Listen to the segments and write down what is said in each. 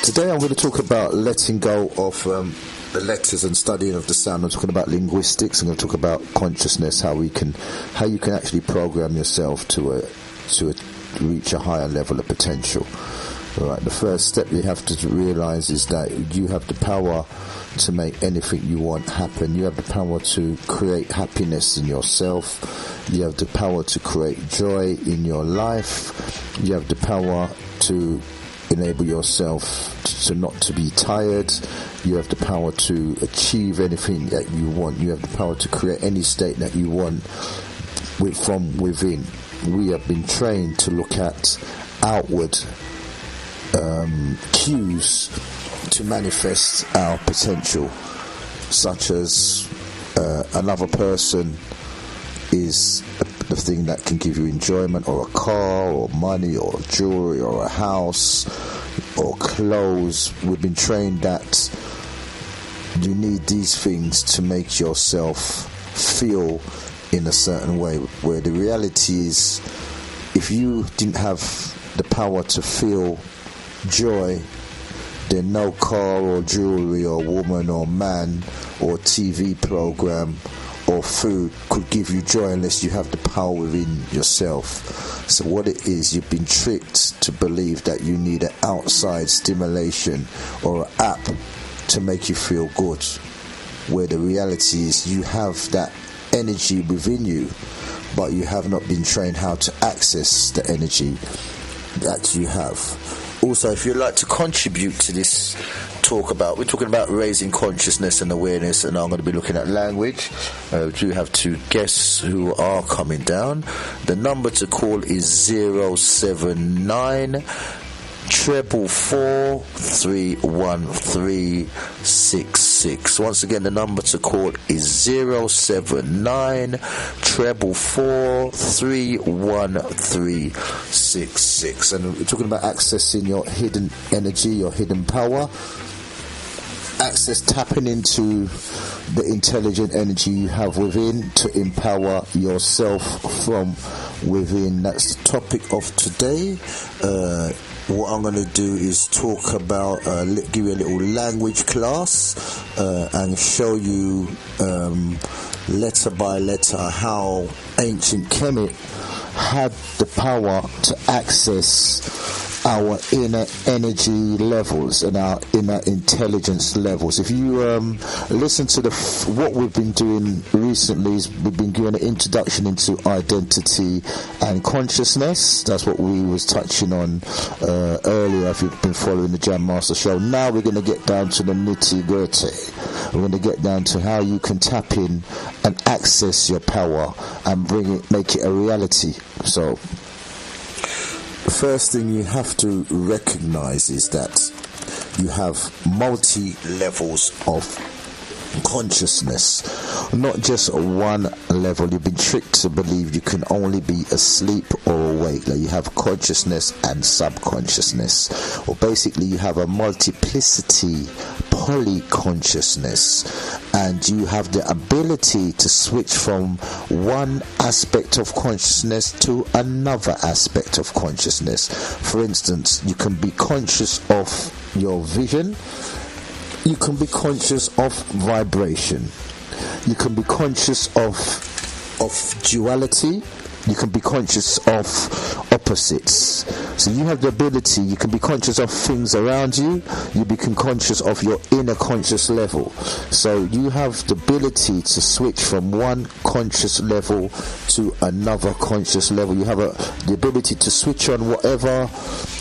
Today I'm going to talk about letting go of the letters and studying of the sound. I'm talking about linguistics. I'm going to talk about consciousness, how you can actually program yourself to reach a higher level of potential. All right. The first step you have to realise is that you have the power to make anything you want happen. You have the power to create happiness in yourself. You have the power to create joy in your life. You have the power to enable yourself to not to be tired. You have the power to achieve anything that you want. You have the power to create any state that you want from within. We have been trained to look at outward cues to manifest our potential, such as another person is the thing that can give you enjoyment, or a car, or money, or jewelry, or a house, or clothes. We've been trained that you need these things to make yourself feel in a certain way, where the reality is, if you didn't have the power to feel joy, then no car or jewelry or woman or man or TV program or food could give you joy unless you have the power within yourself. So what it is, you've been tricked to believe that you need an outside stimulation or an app to make you feel good, where the reality is you have that energy within you, but you have not been trained how to access the energy that you have. Also, if you'd like to contribute to this we're talking about raising consciousness and awareness, and I'm going to be looking at language. We do have two guests who are coming down. The number to call is 079 444 31366. Once again, the number to call is 079 444 31366. And we're talking about accessing your hidden energy, your hidden power. Tapping into the intelligent energy you have within to empower yourself from within. That's the topic of today. What I'm going to do is talk about, give you a little language class and show you letter by letter how ancient Kemet had the power to access our inner energy levels and our inner intelligence levels. If you listen to what we've been doing recently, is we've been doing an introduction into identity and consciousness. That's what we was touching on earlier, if you've been following the Jam Master Show. Now we're going to get down to the nitty-gritty. We're going to get down to how you can tap in and access your power and make it a reality. So the first thing you have to recognize is that you have multi-levels of consciousness, not just one level. You've been tricked to believe you can only be asleep or awake. Like you have consciousness and subconsciousness, or basically you have a multiplicity, polyconsciousness, and you have the ability to switch from one aspect of consciousness to another aspect of consciousness. For instance, you can be conscious of your vision. You can be conscious of vibration. You can be conscious of duality. You can be conscious of opposites. So you have the ability, you can be conscious of things around you. You become conscious of your inner conscious level. So you have the ability to switch from one conscious level to another conscious level. You have the ability to switch on whatever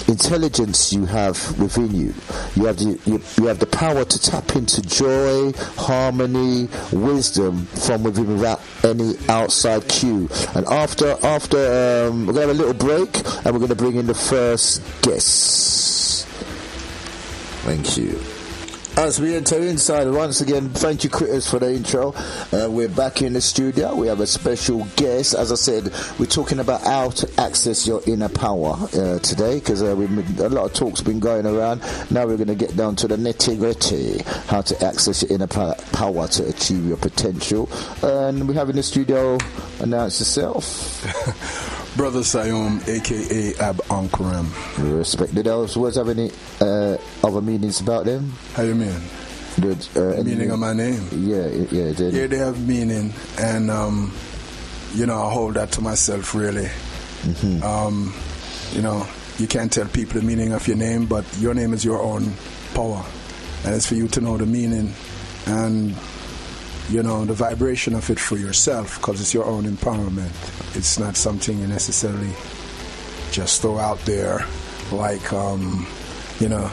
intelligence you have within you. You have the power to tap into joy, harmony, wisdom from within without any outside cue. And after we're going to have a little break, and we're going to bring in the first guest. Thank you. As we enter inside, once again, thank you, Critters, for the intro. We're back in the studio. We have a special guest. As I said, we're talking about how to access your inner power today, because a lot of talk's been going around. Now we're going to get down to the nitty-gritty, how to access your inner power to achieve your potential. And we have in the studio, announce yourself. Brother Sayum, a.k.a. Ab Ankram. Respect. Did those words have any other meanings about them? How you mean? The meaning of my name? Yeah. Yeah, they have meaning, and I hold that to myself, really. You can't tell people the meaning of your name, but your name is your own power, and it's for you to know the meaning and the vibration of it for yourself, because it's your own empowerment. It's not something you necessarily just throw out there like you're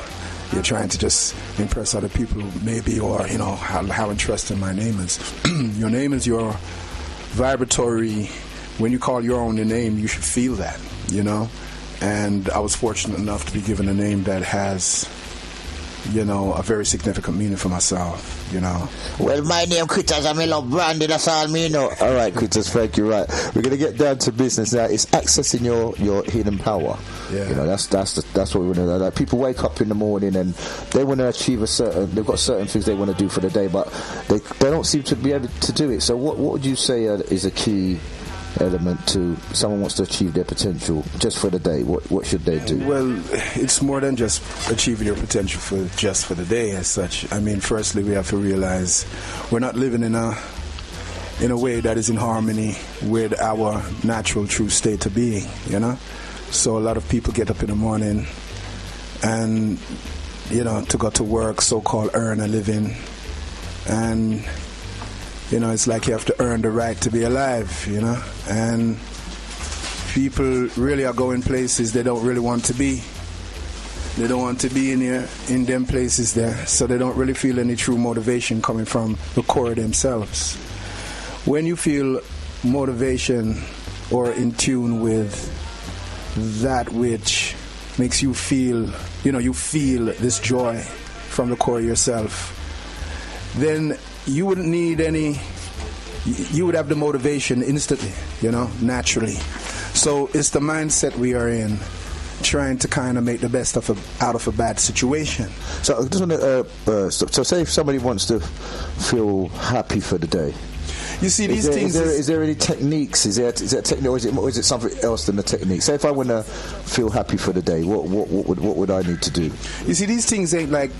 trying to just impress other people, maybe, or how interesting my name is. Your name is your vibratory. When you call your own name, you should feel that, and I was fortunate enough to be given a name that has a very significant meaning for myself, Well, my name Critters, I'm love Brandy, that's all me know. All right, Critters, thank you. Right, we're going to get down to business now. It's accessing your hidden power. Yeah. That's what we want to know. Like, people wake up in the morning and they want to achieve they've got certain things they want to do for the day, but they don't seem to be able to do it. So what would you say is a key element to someone wants to achieve their potential just for the day? What should they do? Well, it's more than just achieving your potential for the day as such. I mean, firstly, we have to realize we're not living in a way that is in harmony with our natural true state of being, So a lot of people get up in the morning and to go to work, so-called earn a living, and it's like you have to earn the right to be alive, and people really are going places they don't really want to be. They don't want to be in them places there, so they don't really feel any true motivation coming from the core of themselves. When you feel motivation or in tune with that which makes you feel, you feel this joy from the core of yourself, then you wouldn't need you would have the motivation instantly, naturally. So it's the mindset we are in, trying to kind of make the best out of a bad situation. So I just want to, so say if somebody wants to feel happy for the day, you see, these things. Is there any techniques? Is there a technique, or is it something else than the technique? Say if I want to feel happy for the day, what would I need to do? You see, these things ain't like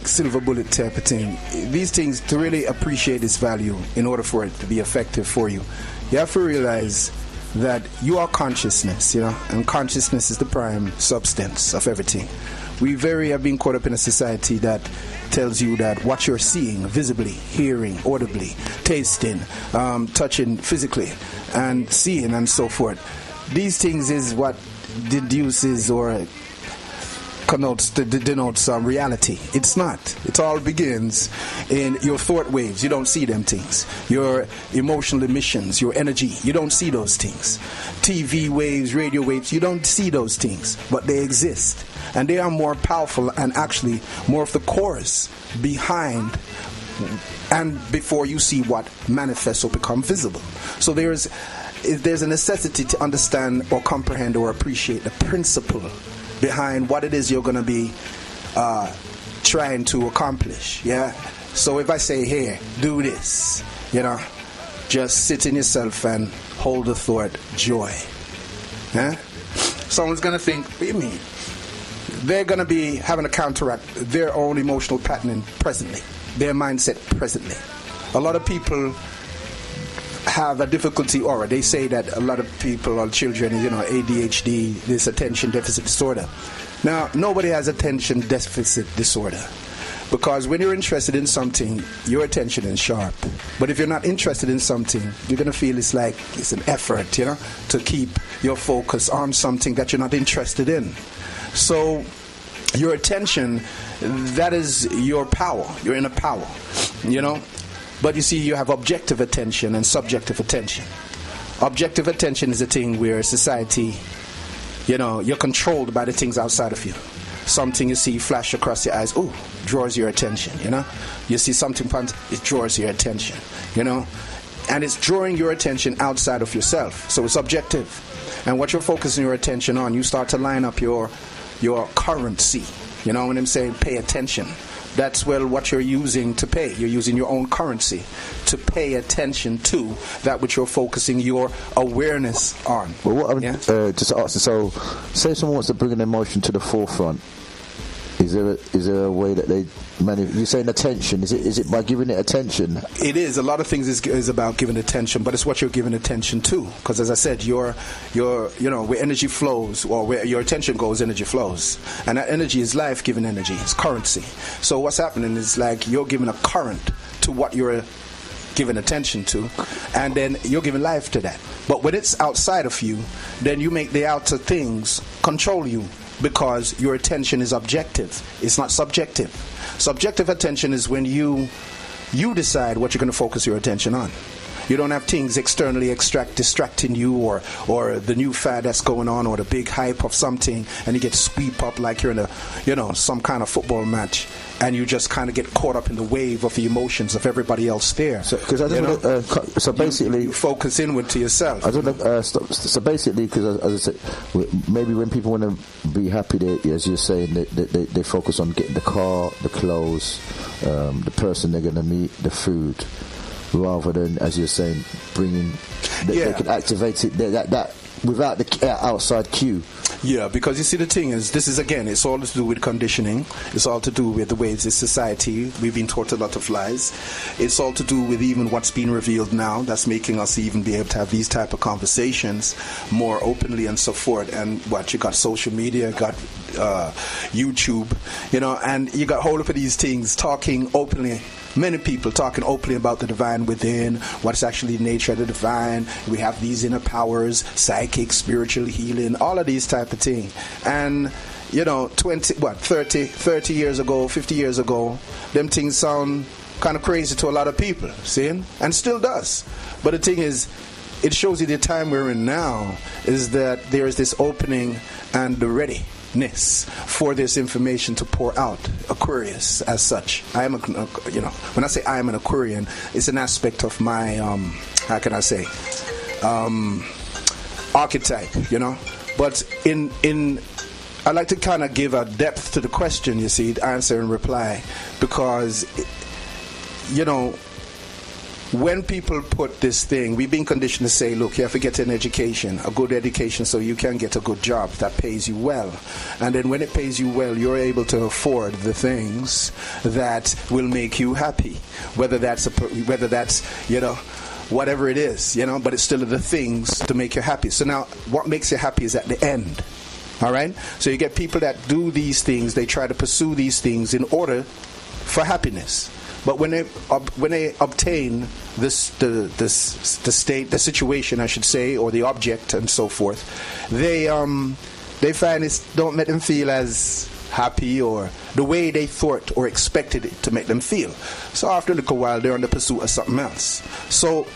silver bullet type of thing. These things, to really appreciate its value, in order for it to be effective for you, you have to realize that you are consciousness, and consciousness is the prime substance of everything. We have been caught up in a society that tells you that what you're seeing visibly, hearing audibly, tasting, touching physically, and seeing and so forth, these things is what deduces or denotes reality. It's not. It all begins in your thought waves. You don't see them things. Your emotional emissions, your energy, you don't see those things. TV waves, radio waves, you don't see those things, but they exist. And they are more powerful and actually more of the cores behind and before you see what manifests or become visible. So there's a necessity to understand or comprehend or appreciate the principle behind what it is you're going to be trying to accomplish. Yeah. So if I say, here, do this, just sit in yourself and hold the thought, joy. Yeah? Someone's going to think, what do you mean? They're going to be having to counteract their own emotional patterning presently, their mindset presently. A lot of people have a difficulty, or they say that a lot of people or children, ADHD, this attention deficit disorder. Now, nobody has attention deficit disorder, because when you're interested in something, your attention is sharp. But if you're not interested in something, you're going to feel it's like it's an effort, to keep your focus on something that you're not interested in. So your attention, that is your power, your inner power, But you see, you have objective attention and subjective attention. Objective attention is a thing where society, you're controlled by the things outside of you. Something you see flash across your eyes, draws your attention, You see something, it draws your attention, And it's drawing your attention outside of yourself. So it's objective. And what you're focusing your attention on, you start to line up your currency. When I'm saying pay attention, That's what you're using to pay. You're using your own currency to pay attention to that which you're focusing your awareness on. Well, what I'm just asking, so say someone wants to bring an emotion to the forefront. Is there a way that they you're saying attention? Is it by giving it attention? It is. A lot of things is about giving attention, but it's what you're giving attention to. Because as I said, your where energy flows, or where your attention goes, energy flows, and that energy is life-giving energy. It's currency. So what's happening is like you're giving a current to what you're giving attention to, and then you're giving life to that. But when it's outside of you, then you make the outer things control you. Because your attention is objective. It's not subjective. Subjective attention is when you decide what you're going to focus your attention on. You don't have things externally distracting you, or the new fad that's going on, or the big hype of something, and you get swept up like you're in some kind of football match, and you just kind of get caught up in the wave of the emotions of everybody else there. So basically, you focus inward to yourself. I don't know. So basically, because as I said, maybe when people want to be happy, as you're saying, they focus on getting the car, the clothes, the person they're going to meet, the food, rather than, as you're saying, bringing. They can activate it that without the outside cue. Yeah, because you see, the thing is, this is, again, it's all to do with conditioning. It's all to do with the ways in society. We've been taught a lot of lies. It's all to do with even what's being revealed now. That's making us even be able to have these type of conversations more openly and so forth. And you got social media, got YouTube, and you got hold of these things talking openly. Many people talking openly about the divine within, what's actually the nature of the divine. We have these inner powers, psychic, spiritual healing, all of these type of things. And 30 years ago, 50 years ago, them things sound kind of crazy to a lot of people, see? And still does. But the thing is, it shows you the time we're in now is that there is this opening and the readiness for this information to pour out. Aquarius, as such. I am when I say I am an Aquarian, it's an aspect of my, how can I say, archetype, But I like to kind of give a depth to the question, you see, answer and reply, because, when people put this thing, we've been conditioned to say, look, you have to get an education, a good education, so you can get a good job that pays you well. And then when it pays you well, you're able to afford the things that will make you happy, whether that's whatever it is, but it's still the things to make you happy. So now, what makes you happy is at the end. All right? So you get people that do these things, they try to pursue these things in order for happiness. But when they obtain the situation, I should say, or the object and so forth, they find it don't make them feel as happy or the way they thought or expected it to make them feel. So after a little while, they're on the pursuit of something else. So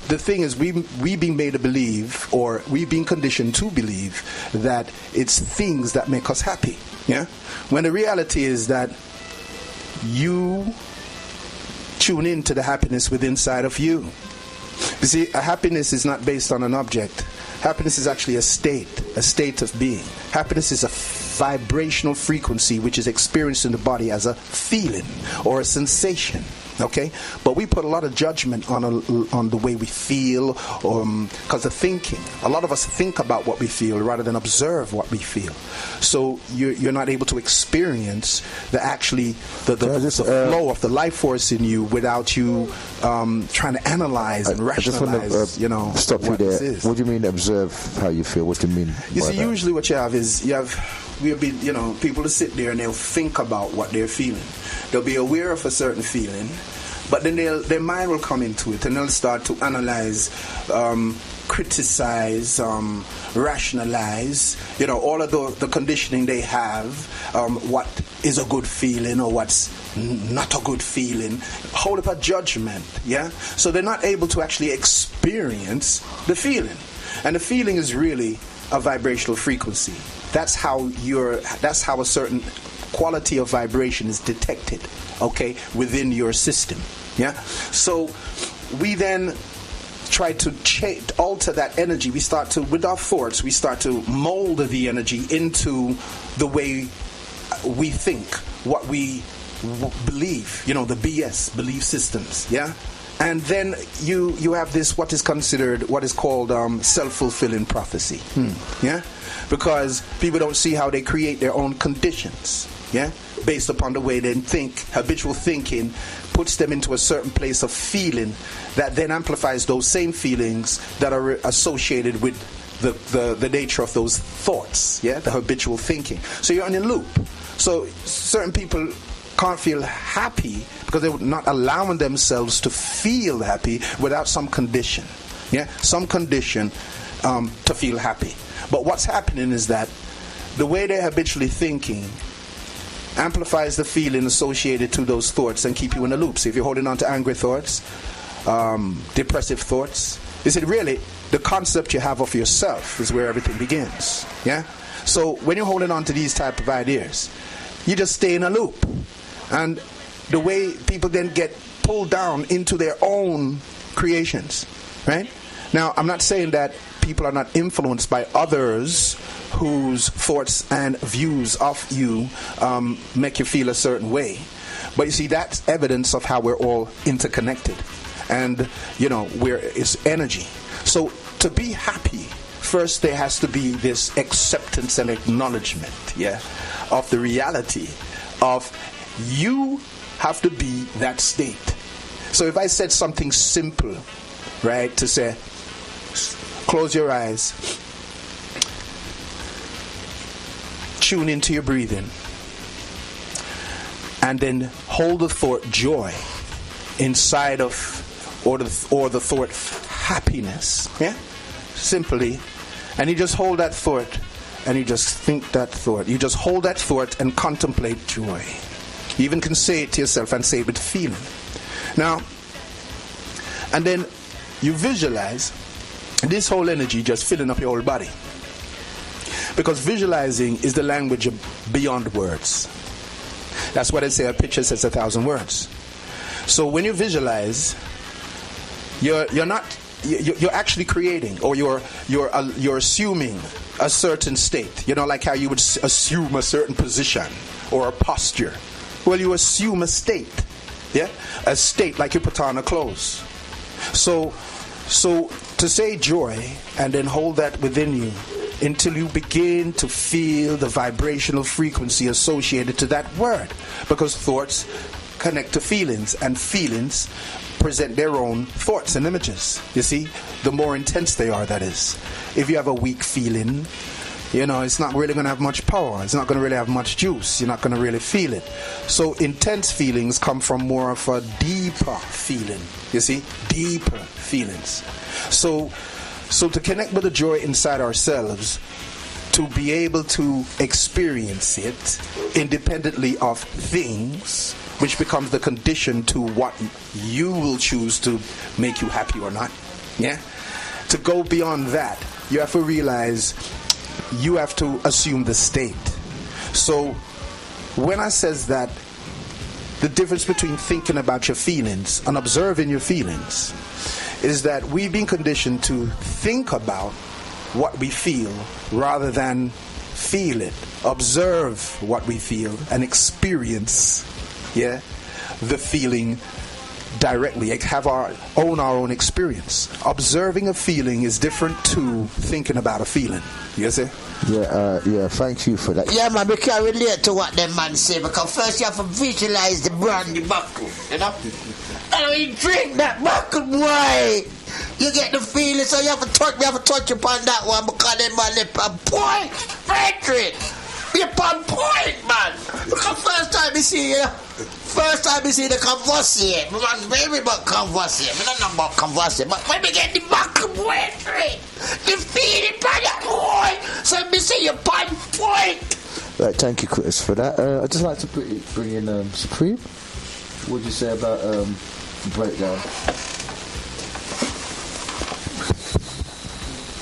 the thing is, we've been made to believe, or we've been conditioned to believe, that it's things that make us happy. Yeah. When the reality is that you tune into the happiness within inside of you. You see, a happiness is not based on an object. Happiness is actually a state of being. Happiness is a vibrational frequency which is experienced in the body as a feeling or a sensation. Okay, but we put a lot of judgment on the way we feel, because of thinking. A lot of us think about what we feel rather than observe what we feel. So you're not able to experience the flow of the life force in you without you trying to analyze and rationalize. I just want to stop you there. What do you mean observe how you feel? What do you mean? You see, usually what you have is we'll be people to sit there and they'll think about what they're feeling. They'll be aware of a certain feeling, but then their mind will come into it and they'll start to analyze, criticize, rationalize, all of the conditioning they have, what is a good feeling or what's not a good feeling, hold up a judgment, yeah? So they're not able to actually experience the feeling. And the feeling is really a vibrational frequency. That's how a certain quality of vibration is detected, okay, within your system. Yeah. So we then try to alter that energy. We start to, with our thoughts, we start to mold the energy into the way we think, what we belief, the BS, belief systems, yeah? And then you have this, what is called self-fulfilling prophecy, yeah? Because people don't see how they create their own conditions, yeah? Based upon the way they think. Habitual thinking puts them into a certain place of feeling that then amplifies those same feelings that are associated with the nature of those thoughts, yeah, the habitual thinking. So you're in a loop. So certain people can't feel happy because they're not allowing themselves to feel happy without some condition, yeah, some condition to feel happy. But what's happening is that the way they're habitually thinking amplifies the feeling associated to those thoughts and keep you in a loop. So if you're holding on to angry thoughts, depressive thoughts, you see, really, the concept you have of yourself is where everything begins. Yeah? So when you're holding on to these type of ideas, you just stay in a loop. And the way people then get pulled down into their own creations, right? Now, I'm not saying that people are not influenced by others whose thoughts and views of you make you feel a certain way. But you see, that's evidence of how we're all interconnected. And, it's energy. So to be happy, first there has to be this acceptance and acknowledgement, yeah, of the reality of you have to be that state. So if I said something simple, right, to say, close your eyes, tune into your breathing, and then hold the thought joy inside of, or the thought happiness, yeah, simply, and you just hold that thought, and you just think that thought. You just hold that thought and contemplate joy. You even can say it to yourself and say it with feeling. Now, and then you visualize this whole energy just filling up your whole body. Because visualizing is the language of beyond words. That's what I say, a picture says 1,000 words. So when you visualize, you're actually creating, or you're assuming a certain state. Like how you would assume a certain position or a posture. Well, you assume a state, yeah, a state like you put on a clothes. So to say joy and then hold that within you until you begin to feel the vibrational frequency associated to that word, because thoughts connect to feelings, and feelings present their own thoughts and images. You see, the more intense they are, that is. If you have a weak feeling, it's not really going to have much power. It's not going to really have much juice. You're not going to really feel it. So intense feelings come from more of a deeper feeling. You see, deeper feelings. So to connect with the joy inside ourselves, to be able to experience it independently of things, which becomes the condition to what you will choose to make you happy or not. Yeah? To go beyond that, you have to realize you have to assume the state. So when I says that the difference between thinking about your feelings and observing your feelings is that we've been conditioned to think about what we feel rather than feel it. Observe what we feel and experience, yeah, the feeling directly. Have our own experience. Observing a feeling is different to thinking about a feeling. You see? Yeah, thank you for that. Yeah, man, we can relate to what them man say, because first you have to visualize the brandy buckle, And when you drink that buckle, boy, you get the feeling, so you have to touch upon that one, because them man, they on point, Patrick. You're on point, man. Because first time you see the conversation, because baby but conversation, we don't know about conversation, but when we get the buckle, boy, the feeling by that boy, so we see you on point. Right, thank you, Chris, for that. I'd just like to bring in Supreme. What would you say about the breakdown?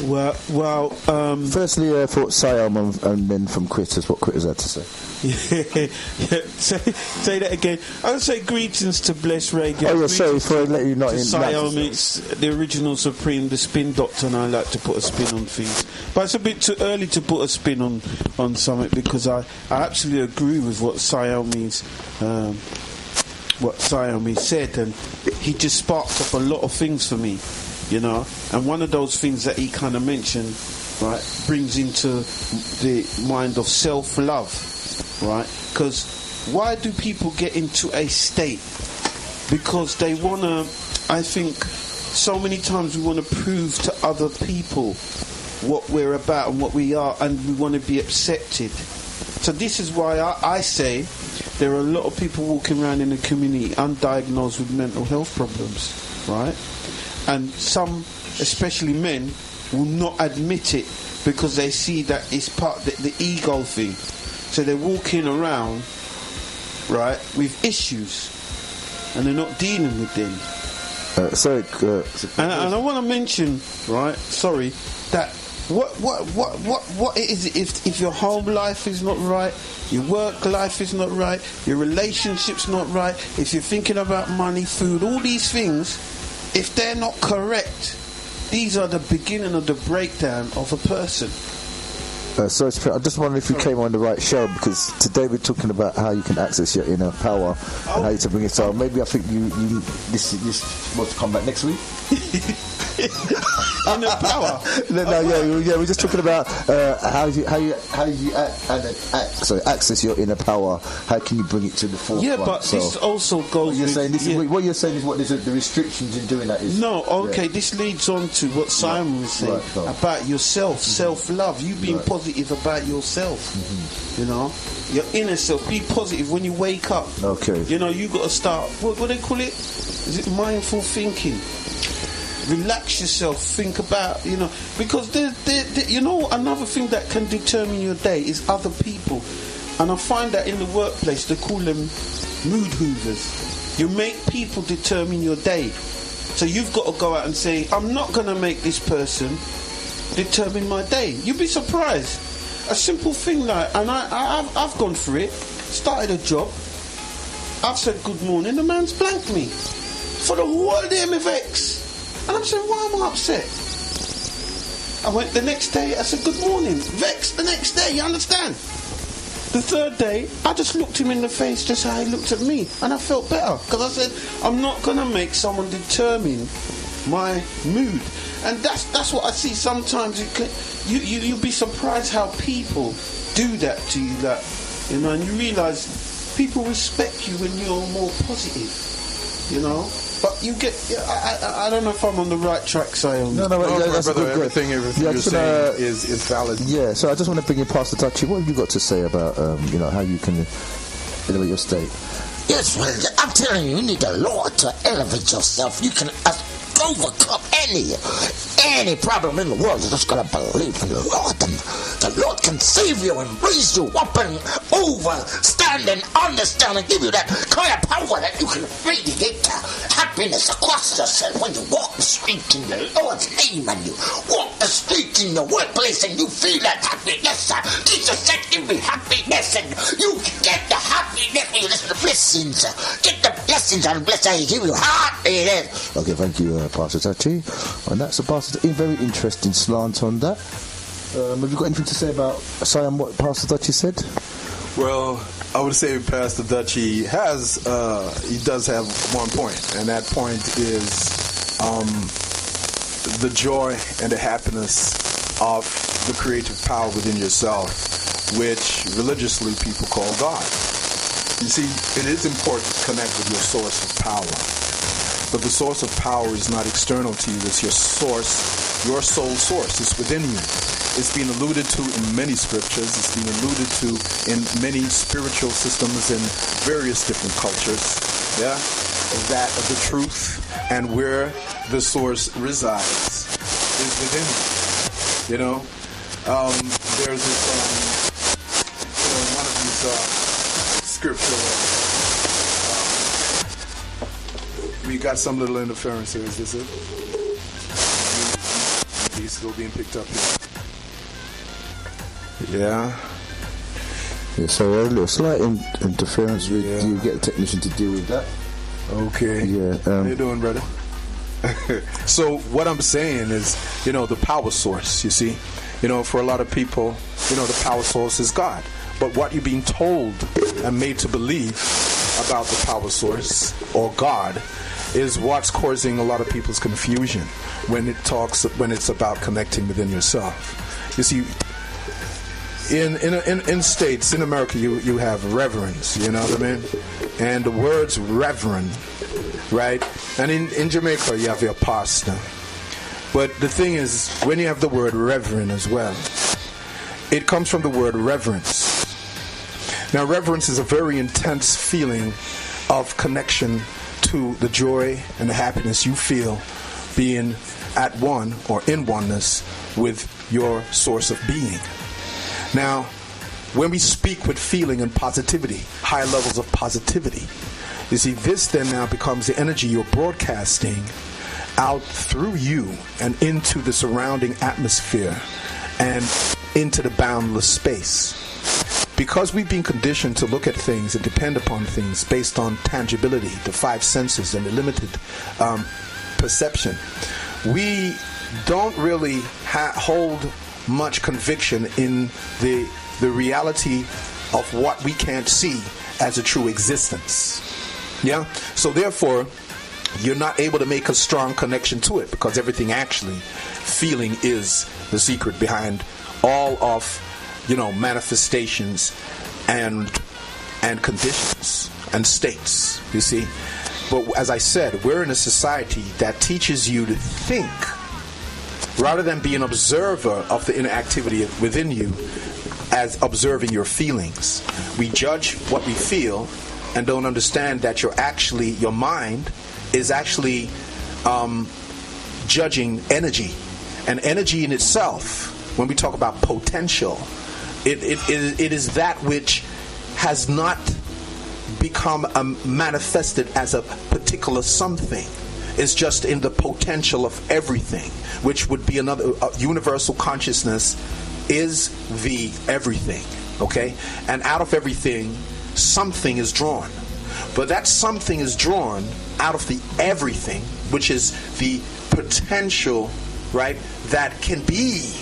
Well. Firstly, I thought Siam and then from Chris is what Chris had to say. Say that again. I would say greetings to Bless Radio. Oh, yeah, sorry for letting you not in. Siam, it's the original Supreme, the Spin Doctor, and I like to put a spin on things. But it's a bit too early to put a spin on something, because I absolutely agree with what Siami said, and he just sparked up a lot of things for me, you know. And one of those things that he kind of mentioned, right, brings into the mind of self-love, right? Because why do people get into a state? Because they want to, I think, so many times we want to prove to other people what we're about and what we are, and we want to be accepted. So this is why I say there are a lot of people walking around in the community undiagnosed with mental health problems, right? And some, especially men, will not admit it because they see that it's part of the ego thing. So they're walking around, right, with issues, and they're not dealing with them. And I want to mention, right, sorry, that what it is if your home life is not right, your work life is not right, your relationship's not right, if you're thinking about money, food, all these things, if they're not correct, these are the beginning of the breakdown of a person. So I just wonder if you came on the right show, because today we're talking about how you can access your inner power and how you to bring it. So maybe I think you this wants to come back next week. Inner power. Yeah. We're just talking about how you access your inner power. How can you bring it to the forefront? Yeah, but this also goes. What you're saying is what the restrictions in doing that is. No, okay. Yeah. This leads on to what Simon was saying about yourself, self-love. You being positive about yourself. You know, your inner self. Be positive when you wake up. Okay. You know, you got to start. What do they call it? Is it mindful thinking? Relax yourself, think about, you know, because you know, another thing that can determine your day is other people. And I find that in the workplace they call them mood hoovers. You make people determine your day. So you've got to go out and say, I'm not going to make this person determine my day. You'd be surprised. A simple thing like, and I've gone through it, started a job, I've said good morning, the man's blanked me for the whole day of my vex. And I'm saying, why am I upset? I went the next day, I said, good morning. Vexed the next day, you understand? The third day, I just looked him in the face just how he looked at me. And I felt better. Because I said, I'm not going to make someone determine my mood. And that's what I see sometimes. You'll be surprised how people do that to you. That, you know, and you realise people respect you when you're more positive, you know. But you get, I don't know if I'm on the right track, Sion. No, that's brother, everything you're saying is valid. Yeah, so I just want to bring in Pastor Touchy. What have you got to say about, you know, how you can elevate your state? Yes, well, I'm telling you, you need the Lord to elevate yourself. You can overcome any problem in the world. You're just gonna believe in the Lord, and the Lord can save you and raise you up and overstand and understand and give you that kind of power that you can radiate happiness across yourself when you walk the street in the Lord's name, and you walk the street in your workplace and you feel that happiness. Jesus said give me happiness, and you get the happiness. You listen to blessings. Get the blessings and blessings. He give you happiness. Okay, thank you, Pastor Tachi. And that's a very interesting slant on that. Have you got anything to say about Siam, what Pastor Tachi said? Well, I would say Pastor Dutchy he does have one point, and that point is the joy and the happiness of the creative power within yourself, which religiously people call God. You see, it is important to connect with your source of power, but the source of power is not external to you. It's your source, your soul source. It's within you. It's been alluded to in many scriptures. It's been alluded to in many spiritual systems in various different cultures. Yeah, that of the truth and where the source resides is within you. You know, there's this one of these scriptural. We got some little interference here. Is this it? He's still being picked up here. Yeah. Yeah, so a little slight interference. Do you get a technician to deal with that? Okay. Yeah. How you doing, brother? So what I'm saying is, the power source, you see. For a lot of people, the power source is God. But what you're being told and made to believe about the power source or God is what's causing a lot of people's confusion when it's about connecting within yourself. You see, in states, in America, you have reverends, you know what I mean? And the words reverend, right? And in Jamaica, you have your pastor. But the thing is, when you have the word reverend as well, it comes from the word reverence. Now, reverence is a very intense feeling of connection to the joy and the happiness you feel being at one or in oneness with your source of being. Now, when we speak with feeling and positivity, high levels of positivity, you see, this then now becomes the energy you're broadcasting out through you and into the surrounding atmosphere and into the boundless space. Because we've been conditioned to look at things and depend upon things based on tangibility, the five senses, and the limited perception, we don't really hold much conviction in the reality of what we can't see as a true existence. Yeah? So therefore, you're not able to make a strong connection to it, because everything actually, feeling is the secret behind all of manifestations and conditions and states, you see. But as I said, we're in a society that teaches you to think rather than be an observer of the inner activity within you as observing your feelings. We judge what we feel and don't understand that your mind is actually judging energy. And energy in itself, when we talk about potential, it is that which has not become manifested as a particular something. It's just in the potential of everything, which would be another universal consciousness is the everything, okay? And out of everything, something is drawn. But that something is drawn out of the everything, which is the potential, right, that can be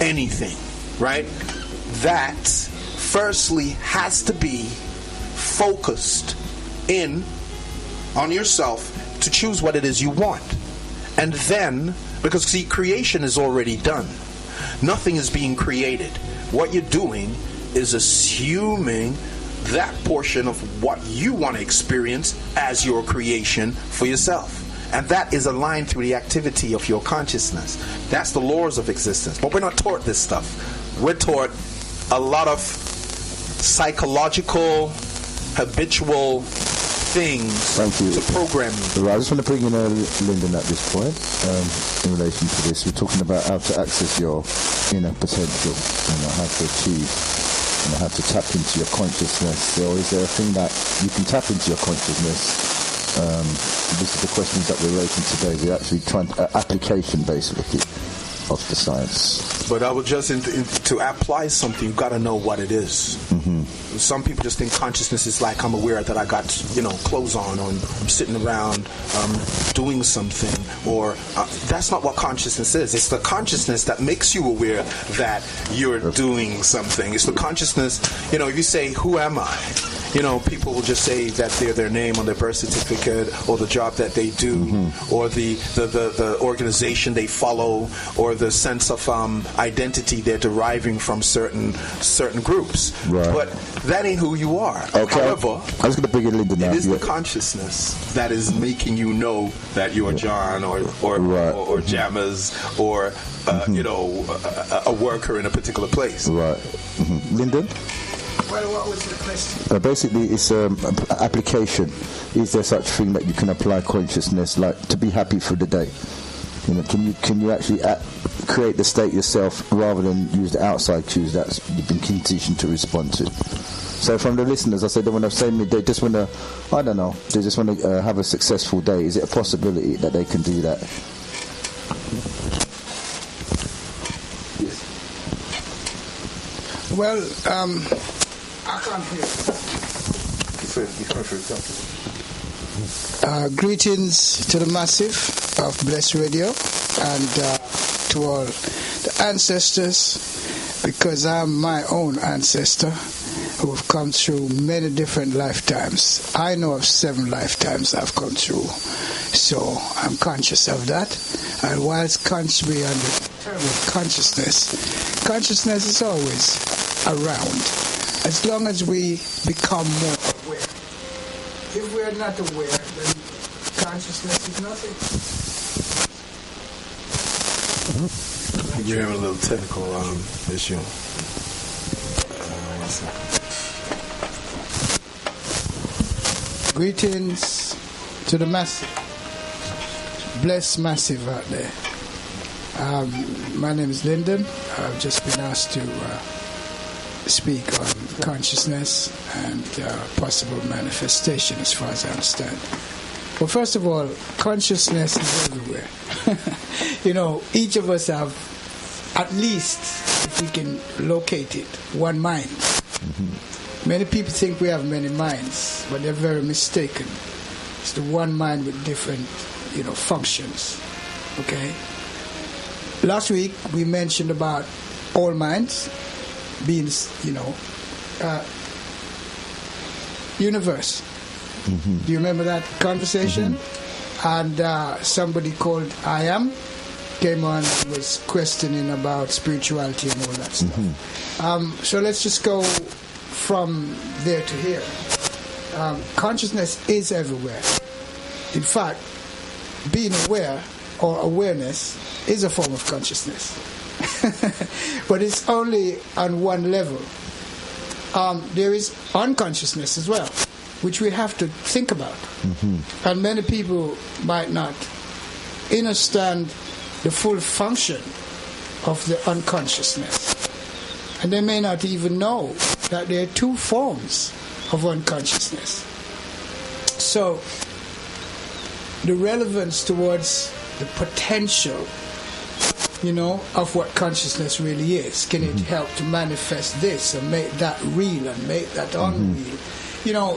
anything, right? That firstly has to be focused in on yourself to choose what it is you want. And then, because see, creation is already done. Nothing is being created. What you're doing is assuming that portion of what you want to experience as your creation for yourself. And that is aligned through the activity of your consciousness. That's the laws of existence. But we're not taught this stuff. We're taught a lot of psychological, habitual things to program you. Right, I just want to bring in Lyndon at this point in relation to this. We're talking about how to access your inner potential, how to achieve, how to tap into your consciousness. So is there a thing that you can tap into your consciousness? This is the questions that we're raising today. We're actually trying application, basically, of the science. But I would just to apply something, you've got to know what it is. Mm-hmm. Some people just think consciousness is like, I'm aware that I got clothes on, or I'm sitting around doing something, or that's not what consciousness is. It's the consciousness that makes you aware that you're doing something. It's the consciousness, if you say, who am I? People will just say that they're their name on their birth certificate, or the job that they do, mm-hmm. or the organization they follow, or the sense of identity they're deriving from certain groups. Right. But that ain't who you are. Okay. However, I was going to bring in Lyndon now. It is the consciousness that is making you know that you're John or Jammers or mm-hmm. A worker in a particular place. Right. Mm-hmm. Lyndon? Well, what was the question? Basically, it's application. Is there such thing that you can apply consciousness, like to be happy for the day? Can you actually create the state yourself rather than use the outside cues that you've been conditioned to respond to? So from the listeners, I said they just want to, I don't know, they just want to have a successful day. Is it a possibility that they can do that? Well, Greetings to the massive of Bless Radio and to all the ancestors, because I'm my own ancestor who have come through many different lifetimes. I know of 7 lifetimes I've come through, so I'm conscious of that. And whilst we are under the term of consciousness is always around, as long as we become more aware. If we're not aware, then consciousness is nothing. You're having a little technical issue. Greetings to the massive, blessed massive out there. My name is Lyndon. I've just been asked to speak on consciousness and possible manifestation, as far as I understand. Well, first of all, consciousness is everywhere. Each of us have, at least, if we can locate it, one mind. Mm-hmm. Many people think we have many minds, but they're very mistaken. It's the one mind with different, functions. Okay? Last week, we mentioned about all minds being, universe. Mm-hmm. Do you remember that conversation? Mm-hmm. And somebody called I Am came on and was questioning about spirituality and all that stuff. Mm-hmm. So let's just go from there to here. Consciousness is everywhere. In fact, being aware or awareness is a form of consciousness. But it's only on one level. There is unconsciousness as well, which we have to think about. Mm-hmm. And many people might not understand the full function of the unconsciousness. And they may not even know that there are 2 forms of unconsciousness. So, the relevance towards the potential, of what consciousness really is. Can it help to manifest this and make that real and make that unreal?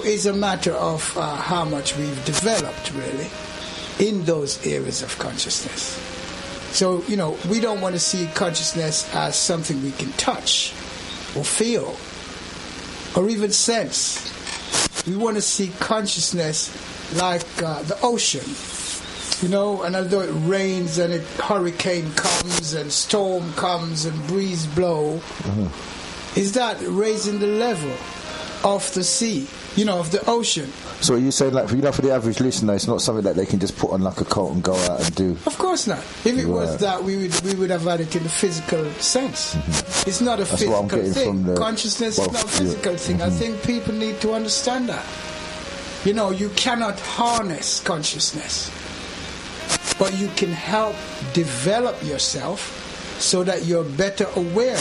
Is a matter of how much we've developed, really, in those areas of consciousness. So, we don't want to see consciousness as something we can touch or feel or even sense. We want to see consciousness like the ocean. And although it rains and hurricane comes and storm comes and breeze blow, is that raising the level of the sea, of the ocean? So are you saying, like, for the average listener, it's not something that they can just put on like a coat and go out and do? Of course not. If it was that, we would have had it in the physical sense. Mm-hmm. It's not a physical thing. Consciousness is not a physical thing. I think people need to understand that. You cannot harness consciousness, but you can help develop yourself so that you're better aware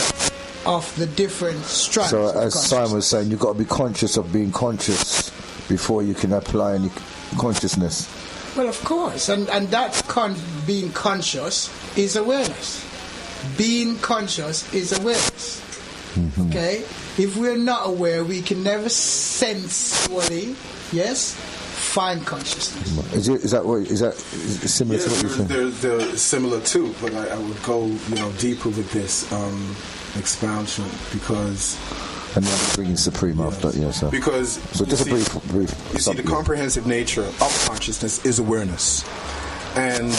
of the different strands. So, as Simon was saying, you've got to be conscious of being conscious before you can apply any consciousness. Well, of course, and that being conscious is awareness. Being conscious is awareness. Mm-hmm. Okay, if we're not aware, we can never sensually, find consciousness. Is that similar to what you're saying? They're similar too, but I would go deeper with this expansion, because. And then bringing Supreme after, so. Because just a brief. You see, the comprehensive nature of consciousness is awareness, and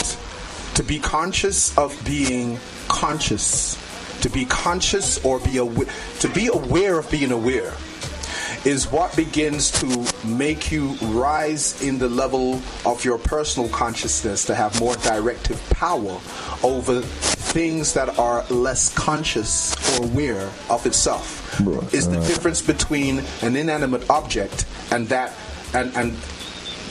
to be conscious of being conscious, to be conscious or to be aware of being aware, is what begins to make you rise in the level of your personal consciousness to have more directive power over things that are less conscious or aware of itself. Is the difference between an inanimate object and the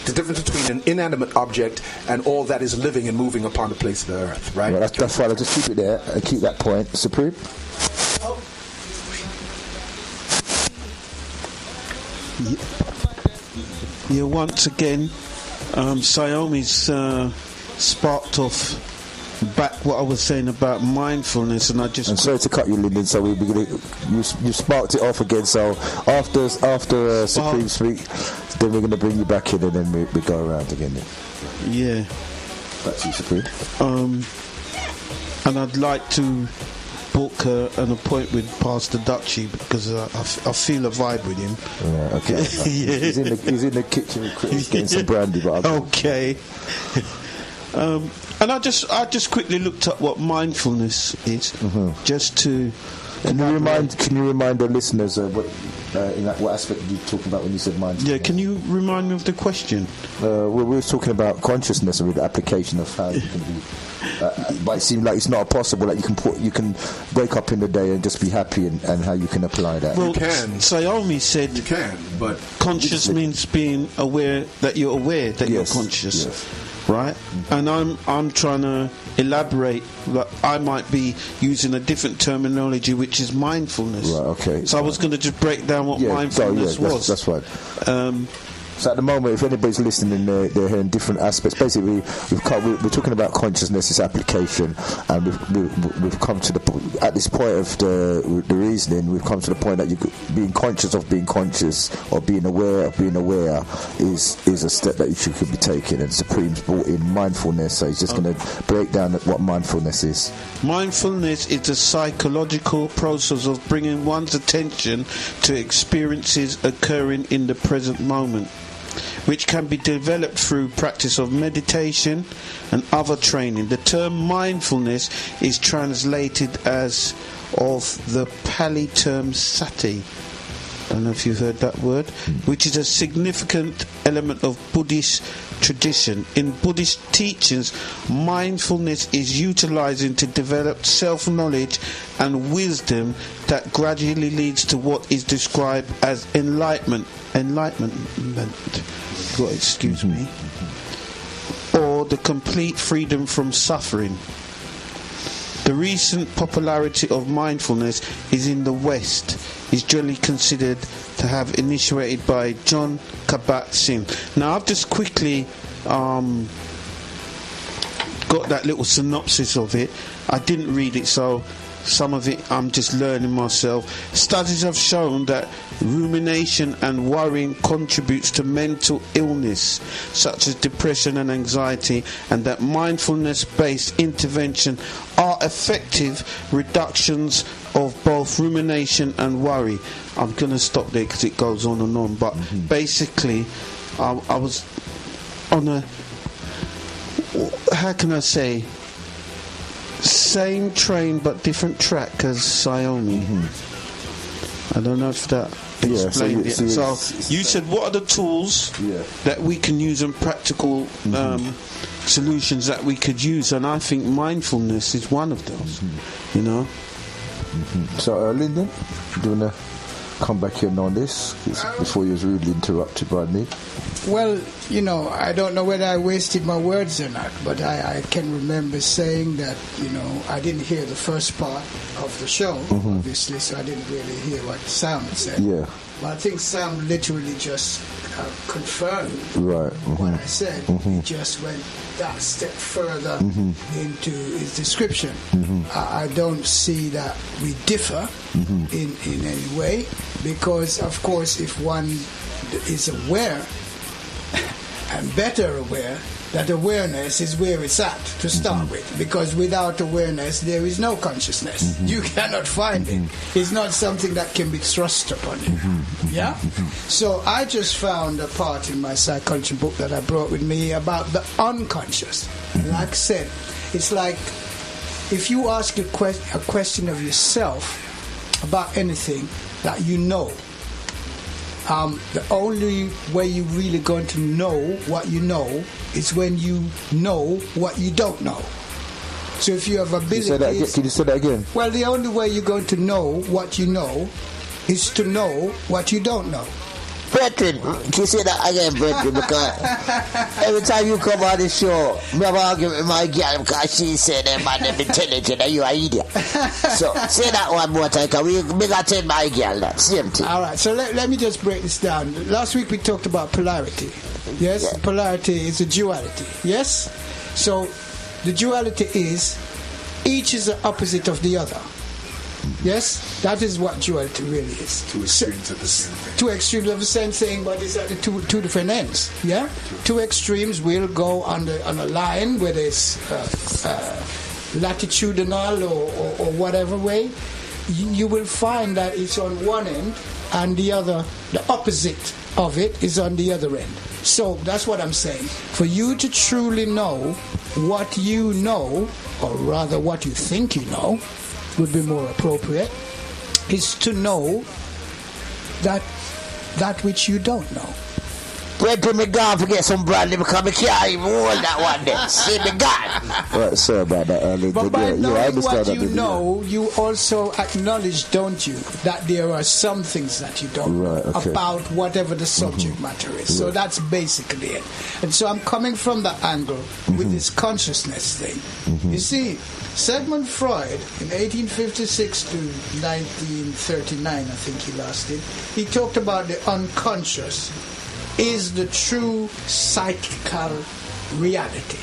difference between an inanimate object and all that is living and moving upon the place of the earth, right? Well, that's fine. I'll just keep it there and keep that point. Supreme? Yeah, once again, Siomi's sparked off back what I was saying about mindfulness, and I just... And sorry to cut you, Lyndon, so we're gonna, you sparked it off again, so after Supreme speak, then we're going to bring you back in, and then we go around again then. Yeah. Back to you, Supreme. And I'd like to book an appointment with Pastor Dutchy, because I feel a vibe with him. Yeah, okay. Yeah. He's in the kitchen with Chris getting some brandy, but okay. And I just quickly looked up what mindfulness is, just to. Can you remind the listeners what aspect did you talk about when you said mindfulness? Yeah, can you remind me of the question? We were talking about consciousness with the application of how you can be. But it seems like it's not possible that you can wake up in the day and just be happy, and how you can apply that. Well, you can. Sayomi said You can, but conscious means being aware that you're aware that you're conscious. Yes. Right? And I'm trying to elaborate that I might be using a different terminology, which is mindfulness. Right, okay. So I was going to just break down what mindfulness was. That's right. So at the moment, if anybody's listening, they're hearing different aspects. Basically, we're talking about consciousness, its application, and we've come to at this point of the reasoning, we've come to the point that being conscious of being conscious, or being aware of being aware, is a step that you could be taking. And Supreme's brought in mindfulness, so he's just going to break down what mindfulness is. Mindfulness is the psychological process of bringing one's attention to experiences occurring in the present moment, which can be developed through practice of meditation and other training. The term mindfulness is translated as of the Pali term sati. I don't know if you've heard that word, which is a significant element of Buddhist tradition. In Buddhist teachings, mindfulness is utilizing to develop self-knowledge and wisdom that gradually leads to what is described as enlightenment. Excuse me. Or the complete freedom from suffering. The recent popularity of mindfulness is in the West is generally considered to have initiated by John Kabat-Zinn. Now I've just quickly got that little synopsis of it. I didn't read it, so some of it I'm just learning myself. Studies have shown that rumination and worrying contributes to mental illness such as depression and anxiety, and that mindfulness-based intervention are effective reductions of both rumination and worry. I'm going to stop there because it goes on and on, but basically I was on a, how can I say, same train but different track as Sayomi. I don't know if that explained it. So you said, what are the tools that we can use and practical solutions that we could use? And I think mindfulness is one of those. You know. So Lyndon, do you want to come back in on this before you was rudely interrupted by me? Well, you know, I don't know whether I wasted my words or not, but I can remember saying that, you know, I didn't hear the first part of the show, obviously, so I didn't really hear what Sam said. Yeah. But I think Sam literally just confirmed what I said. He just went that step further into his description. I don't see that we differ in any way, because, of course, if one is aware and better aware, that awareness is where it's at to start with, because without awareness there is no consciousness. You cannot find it. It's not something that can be thrust upon you. So I just found a part in my psychology book that I brought with me about the unconscious. Like I said, it's like if you ask a question of yourself about anything that you know, the only way you're really going to know what you know is when you know what you don't know. So if you have abilities... Can you say that again? Well, the only way you're going to know what you know is to know what you don't know. Brethren, can you say that again, brethren? Because every time you come on the show, I have an argument with my girl because she said that man them intelligent and you are idiot. So say that one more time, because we got to tell my girl that same thing. All right, so let me just break this down. Last week we talked about polarity. Yes, polarity is a duality. Yes, so The duality is each is the opposite of the other. Yes, that is what duality really is. Two extremes of the same thing. Two extremes of the same thing, but it's at the two different ends. Yeah, two extremes will go on a line where there's latitudinal or whatever way. You will find that it's on one end, and the opposite of it is on the other end. So that's what I'm saying. For you to truly know what you know, or rather what you think you know, would be more appropriate, is to know that which you don't know. Wait till me gone to get some brandy because I can't even hold that one there. See me gone. Right, sorry about that, Ellie. But by knowing what you that, know, you also acknowledge, don't you, that there are some things that you don't know about whatever the subject matter is. So that's basically it. And so I'm coming from the angle with this consciousness thing. You see, Sigmund Freud, in 1856 to 1939, I think he lasted, he talked about the unconscious is the true psychical reality.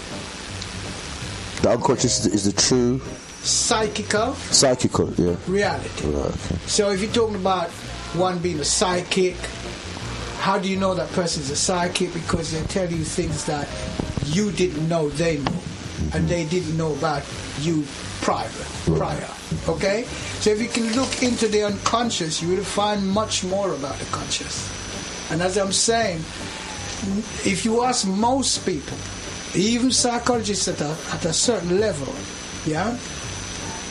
The unconscious is the true psychical Right, reality. okay. So if you're talking about one being a psychic, how do you know that person's a psychic? Because they tell you things that you didn't know they knew, and they didn't know about you prior. Okay? So if you can look into the unconscious, you will find much more about the conscious. And as I'm saying, if you ask most people, even psychologists at a certain level,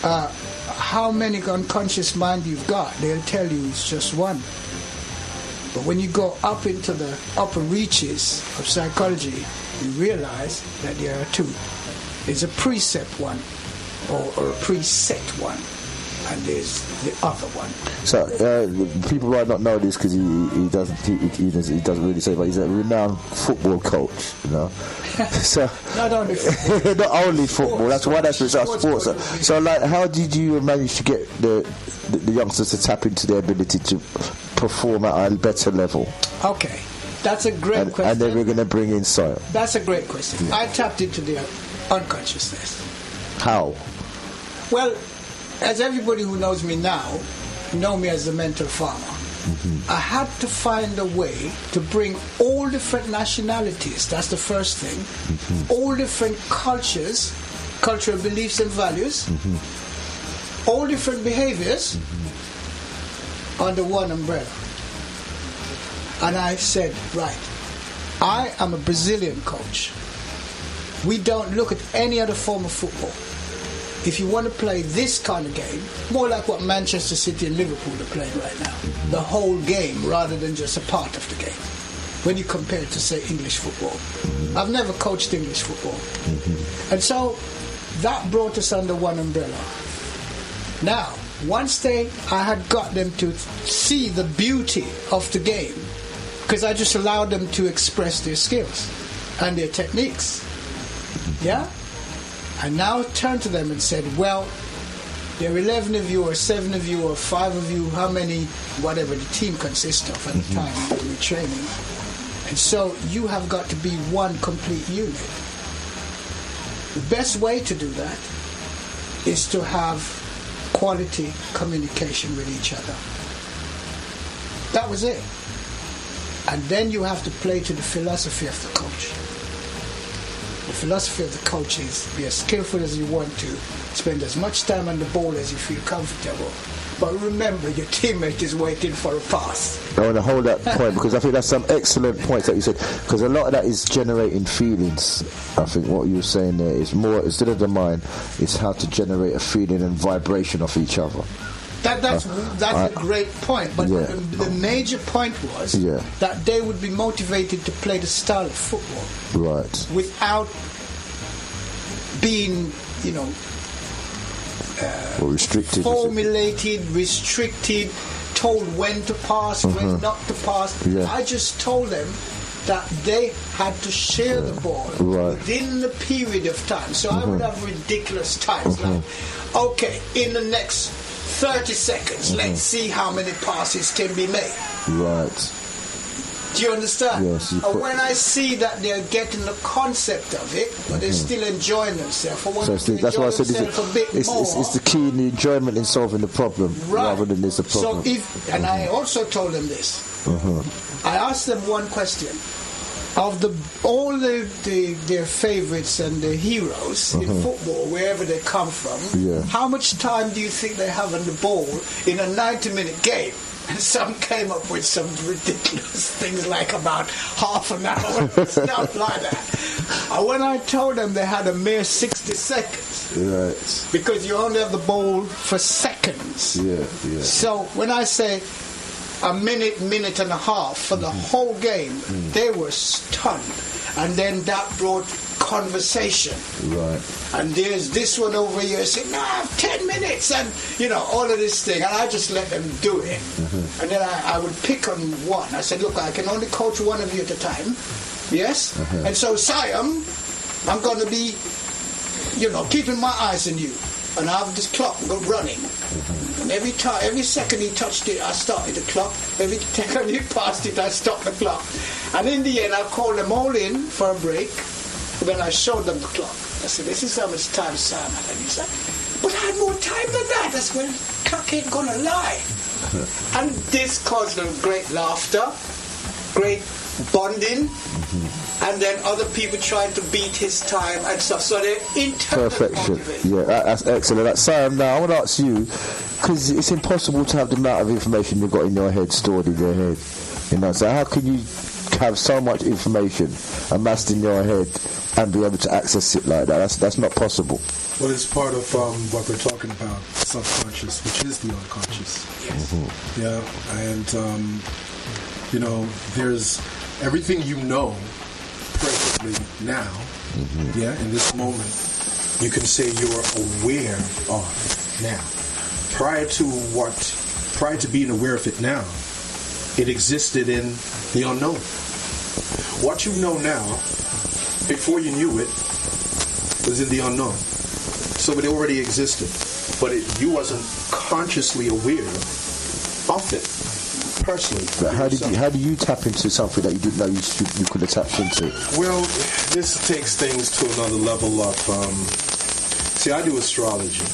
how many unconscious mind you've got, they'll tell you it's just one. But when you go up into the upper reaches of psychology, you realize that there are two. There's a precept one, or a preset one, and there's the other one. So people might not know this because he doesn't really say, but he's a renowned football coach, you know. So not only football. Not only football. That's why that's sports. So like, how did you manage to get the youngsters to tap into their ability to perform at a better level? Okay, that's a great question. And then we're going to bring in Sire. That's a great question. I tapped into the unconsciousness. How? Well, as everybody who knows me now know me as the mental farmer. I had to find a way to bring all different nationalities, that's the first thing, all different cultures, cultural beliefs and values, all different behaviors under one umbrella. And I said, right, I am a Brazilian coach. We don't look at any other form of football. If you want to play this kind of game, more like what Manchester City and Liverpool are playing right now, the whole game rather than just a part of the game, when you compare it to, say, English football. I've never coached English football. And so that brought us under one umbrella. Now, once I had got them to see the beauty of the game, because I just allowed them to express their skills and their techniques. Yeah? I now turned to them and said, well, there are 11 of you or 7 of you or 5 of you, how many, whatever the team consists of at the time when we're training. And so you have got to be one complete unit. The best way to do that is to have quality communication with each other. That was it. And then you have to play to the philosophy of the coach. The philosophy of the coach is be as skillful as you want to, spend as much time on the ball as you feel comfortable. But remember, your teammate is waiting for a pass. I want to hold that point because I think that's some excellent points that you said, because a lot of that is generating feelings. I think what you were saying there is more, instead of the mind, it's how to generate a feeling and vibration of each other. That's a great point, but the major point was that they would be motivated to play the style of football, right, without being, restricted, formulated, restricted, told when to pass, when not to pass. I just told them that they had to share the ball within the period of time. So I would have ridiculous times like, okay, in the next 30 seconds, let's see how many passes can be made. Right. Do Do you understand? Yes, And when I see that they're getting the concept of it, but they're still enjoying themselves. That's why I said it's the key in the enjoyment in solving the problem rather than there's a problem. So I also told them this. I asked them one question. Of all their favorites and their heroes in football, wherever they come from, how much time do you think they have on the ball in a 90-minute game? And some came up with some ridiculous things like about half an hour, stuff like that. And when I told them they had a mere 60 seconds, because you only have the ball for seconds. So when I say a minute and a half for the whole game, they were stunned. And then that brought conversation. And there's this one over here saying, no, I have 10 minutes, and all of this thing. And I just let them do it. And then I would pick on one. I said, look, I can only coach one of you at a time. Yes? And so, Siam, I'm going to be, keeping my eyes on you. And I have this clock running. And every second he touched it, I started the clock. Every second he passed it, I stopped the clock. And in the end, I called them all in for a break. Then I showed them the clock. I said, this is how much time Sam had. And he said, but I had more time than that. I said, well, the clock ain't going to lie. And this caused them great laughter, great bonding. And then other people trying to beat his time and stuff. So they're internally motivated. Yeah, that's excellent. That's Sam. Now I want to ask you, because it's impossible to have the amount of information you've got in your head stored in your head. So how can you have so much information amassed in your head and be able to access it like that? That's not possible. Well, it's part of what we're talking about, subconscious, which is the unconscious. Yes. Yeah, and there's everything presently now, in this moment, you can say you're aware of now. Prior to being aware of it now, it existed in the unknown. What you know now, before you knew it, was in the unknown. So it already existed, but you wasn't consciously aware of it. Personally. But how do you tap into something that you didn't know you could have tapped into? Well, this takes things to another level of... see, I do astrology,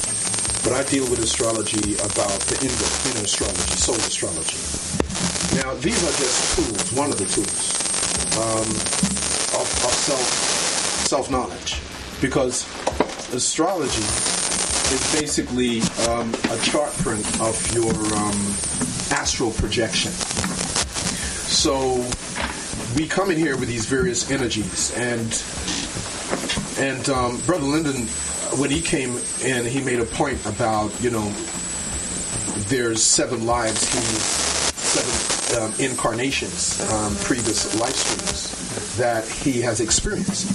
but I deal with astrology about the inner astrology, soul astrology. Now, these are just tools, one of the tools of self-knowledge, because astrology is basically a chart print of your astral projection. So we come in here with these various energies, and Brother Lyndon, when he came in, he made a point about there's 7 lives, 7 incarnations, previous life streams that he has experienced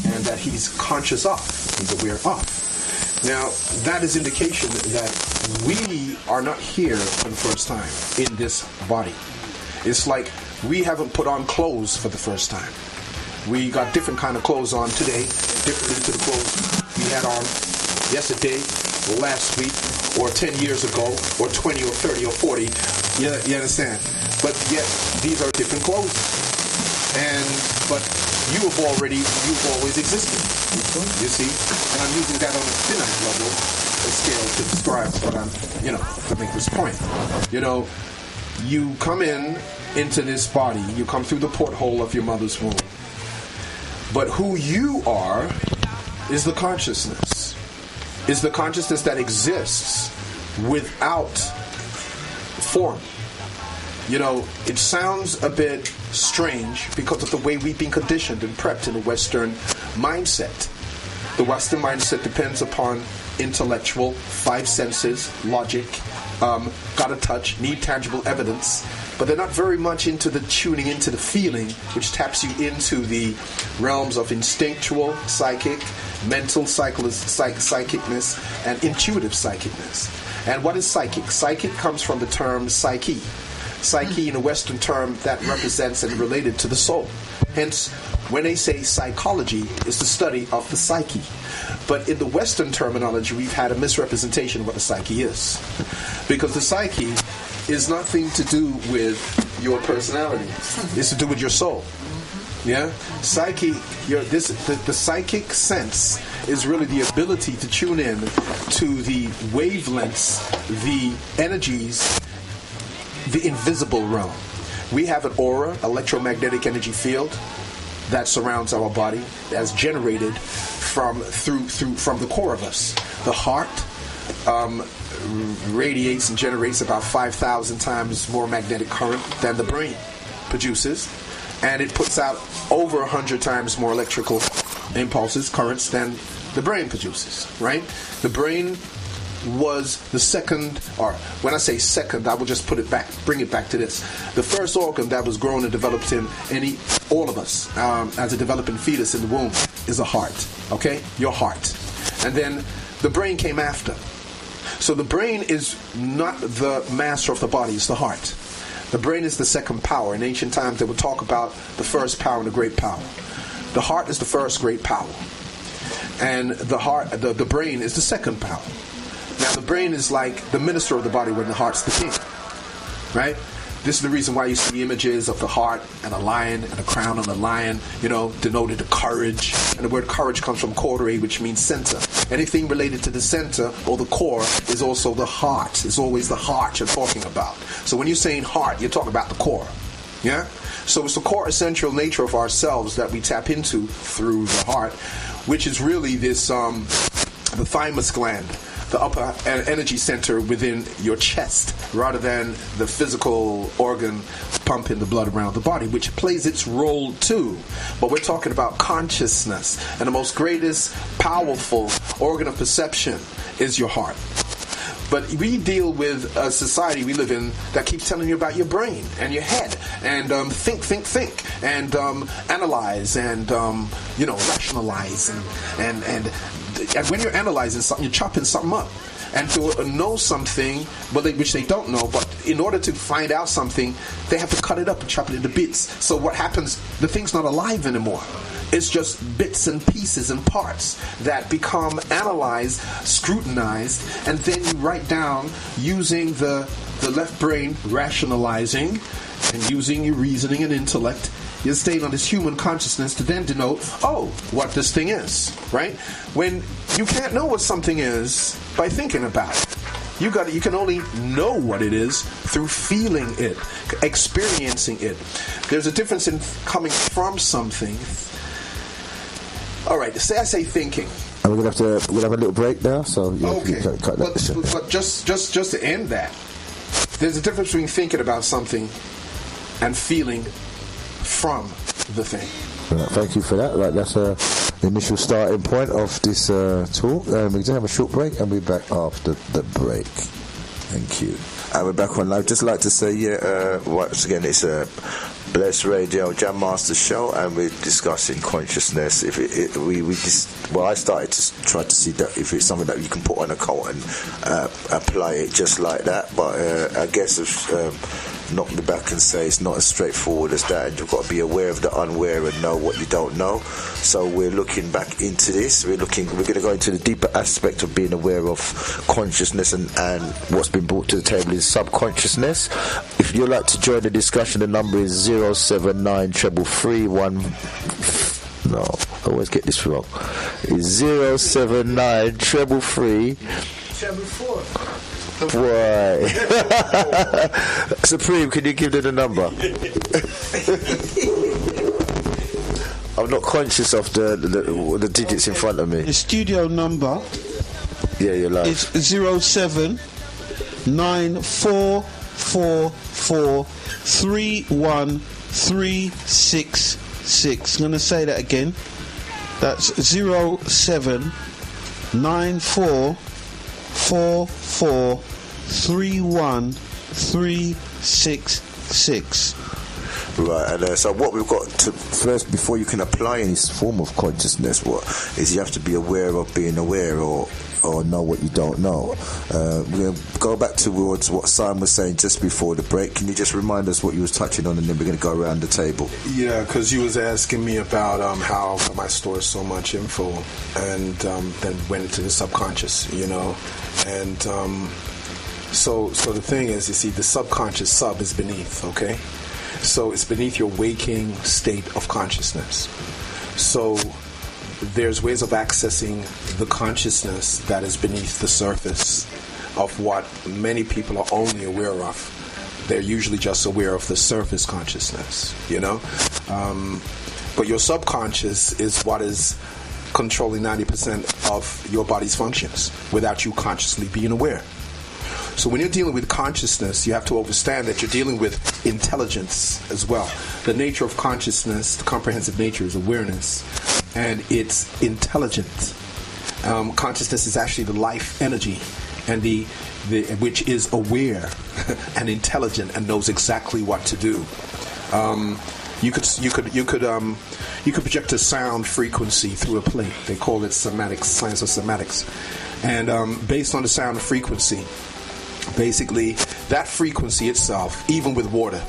and that he's conscious of, he's aware of. Now, that is indication that we are not here for the first time in this body. It's like we haven't put on clothes for the first time. We got different kind of clothes on today, different to the clothes we had on yesterday, or last week, or 10 years ago, or 20 or 30 or 40. You understand? But yet, these are different clothes. But you've always existed. You see? And I'm using that on a finite level, a scale to describe what I'm, to make this point. You come into this body, you come through the porthole of your mother's womb. But who you are is the consciousness. Is the consciousness that exists without form. It sounds a bit strange because of the way we've been conditioned and prepped in the Western mindset. The Western mindset depends upon intellectual, 5 senses, logic, gotta touch, need tangible evidence, but they're not very much into the tuning into the feeling, which taps you into the realms of instinctual, psychic, mental psychicness, and intuitive psychicness. And what is psychic? Psychic comes from the term psyche. Psyche, in a Western term, that represents and related to the soul. Hence, when they say psychology, it's the study of the psyche. But in the Western terminology, we've had a misrepresentation of what the psyche is. Because the psyche is nothing to do with your personality. It's to do with your soul. Yeah, psyche. The psychic sense is really the ability to tune in to the wavelengths, the energies, the invisible realm. We have an aura, electromagnetic energy field that surrounds our body, that's generated from the core of us. The heart radiates and generates about 5,000 times more magnetic current than the brain produces, and it puts out over 100 times more electrical impulses, currents, than the brain produces, right? The brain was the second, or when I say second, I will just bring it back to this. The first organ that was grown and developed in all of us as a developing fetus in the womb is a heart, okay? Your heart. And then the brain came after. So the brain is not the master of the body, it's the heart. The brain is the second power. In ancient times, they would talk about the first power and the great power. The heart is the first great power. And the brain is the second power. Now, the brain is like the minister of the body when the heart's the king. Right? This is the reason why you see images of the heart and a lion and a crown on a lion, denoted to courage. And the word courage comes from cordere, which means center. Anything related to the center or the core is also the heart. It's always the heart you're talking about. So when you're saying heart, you're talking about the core. Yeah? So it's the core essential nature of ourselves that we tap into through the heart, which is really this, the thymus gland, the upper energy center within your chest, rather than the physical organ pumping the blood around the body, which plays its role too. But we're talking about consciousness, and the most greatest, powerful organ of perception is your heart. But we deal with a society we live in that keeps telling you about your brain and your head, and think, and analyze, and rationalize, and when you're analyzing something, you're chopping something up. And to know something, which they don't know, but in order to find out something, they have to cut it up and chop it into bits. So what happens, the thing's not alive anymore. It's just bits and pieces and parts that become analyzed, scrutinized, and then you write down using the left brain rationalizing and using your reasoning and intellect. You're staying on this human consciousness to then denote, what this thing is, right? When you can't know what something is by thinking about it. You can only know what it is through feeling it, experiencing it. There's a difference in coming from something. All right, I say thinking. And we'll have a little break now, so okay. But just to end that, there's a difference between thinking about something and feeling from the thing. Right, thank you for that. Right, that's the initial starting point of this talk. We're going to have a short break, and we'll be back after the break. Thank you. And we're back on. I'd just like to say, once again, it's a Bless Radio Jam Master show, and we're discussing consciousness. I started to try to see that if it's something that you can put on a coat and apply it just like that. But I guess knock me back and say it's not as straightforward as that, and you've got to be aware of the unaware and know what you don't know. So we're looking back into this. We're going to go into the deeper aspect of being aware of consciousness and what's been brought to the table is subconsciousness. If you'd like to join the discussion, the number is 079 333 No, I always get this wrong. It's 079 333 Boy. Supreme, can you give them the number? I'm not conscious of the digits in front of me. The studio number you're live. is 07944313666. I'm going to say that again. That's 07944313666. Right, and so what we've got to first, before you can apply any form of consciousness, you have to be aware of being aware, or know what you don't know. We're going to go back towards what Simon was saying just before the break. Can you just remind us what you was touching on, and then we're going to go around the table? Yeah, because you was asking me about how I store so much info, and then went into the subconscious, and so the thing is, you see, the subconscious is beneath, okay? So it's beneath your waking state of consciousness. So there's ways of accessing the consciousness that is beneath the surface of what many people are only aware of. They're usually just aware of the surface consciousness, but your subconscious is what is controlling 90% of your body's functions without you consciously being aware. So when you're dealing with consciousness, you have to understand that you're dealing with intelligence as well. The nature of consciousness, the comprehensive nature, is awareness, and it's intelligent. Consciousness is actually the life energy, and the which is aware and intelligent and knows exactly what to do. You could project a sound frequency through a plate. They call it somatics, science of somatics, and based on the sound frequency. Basically, that frequency itself, even with water,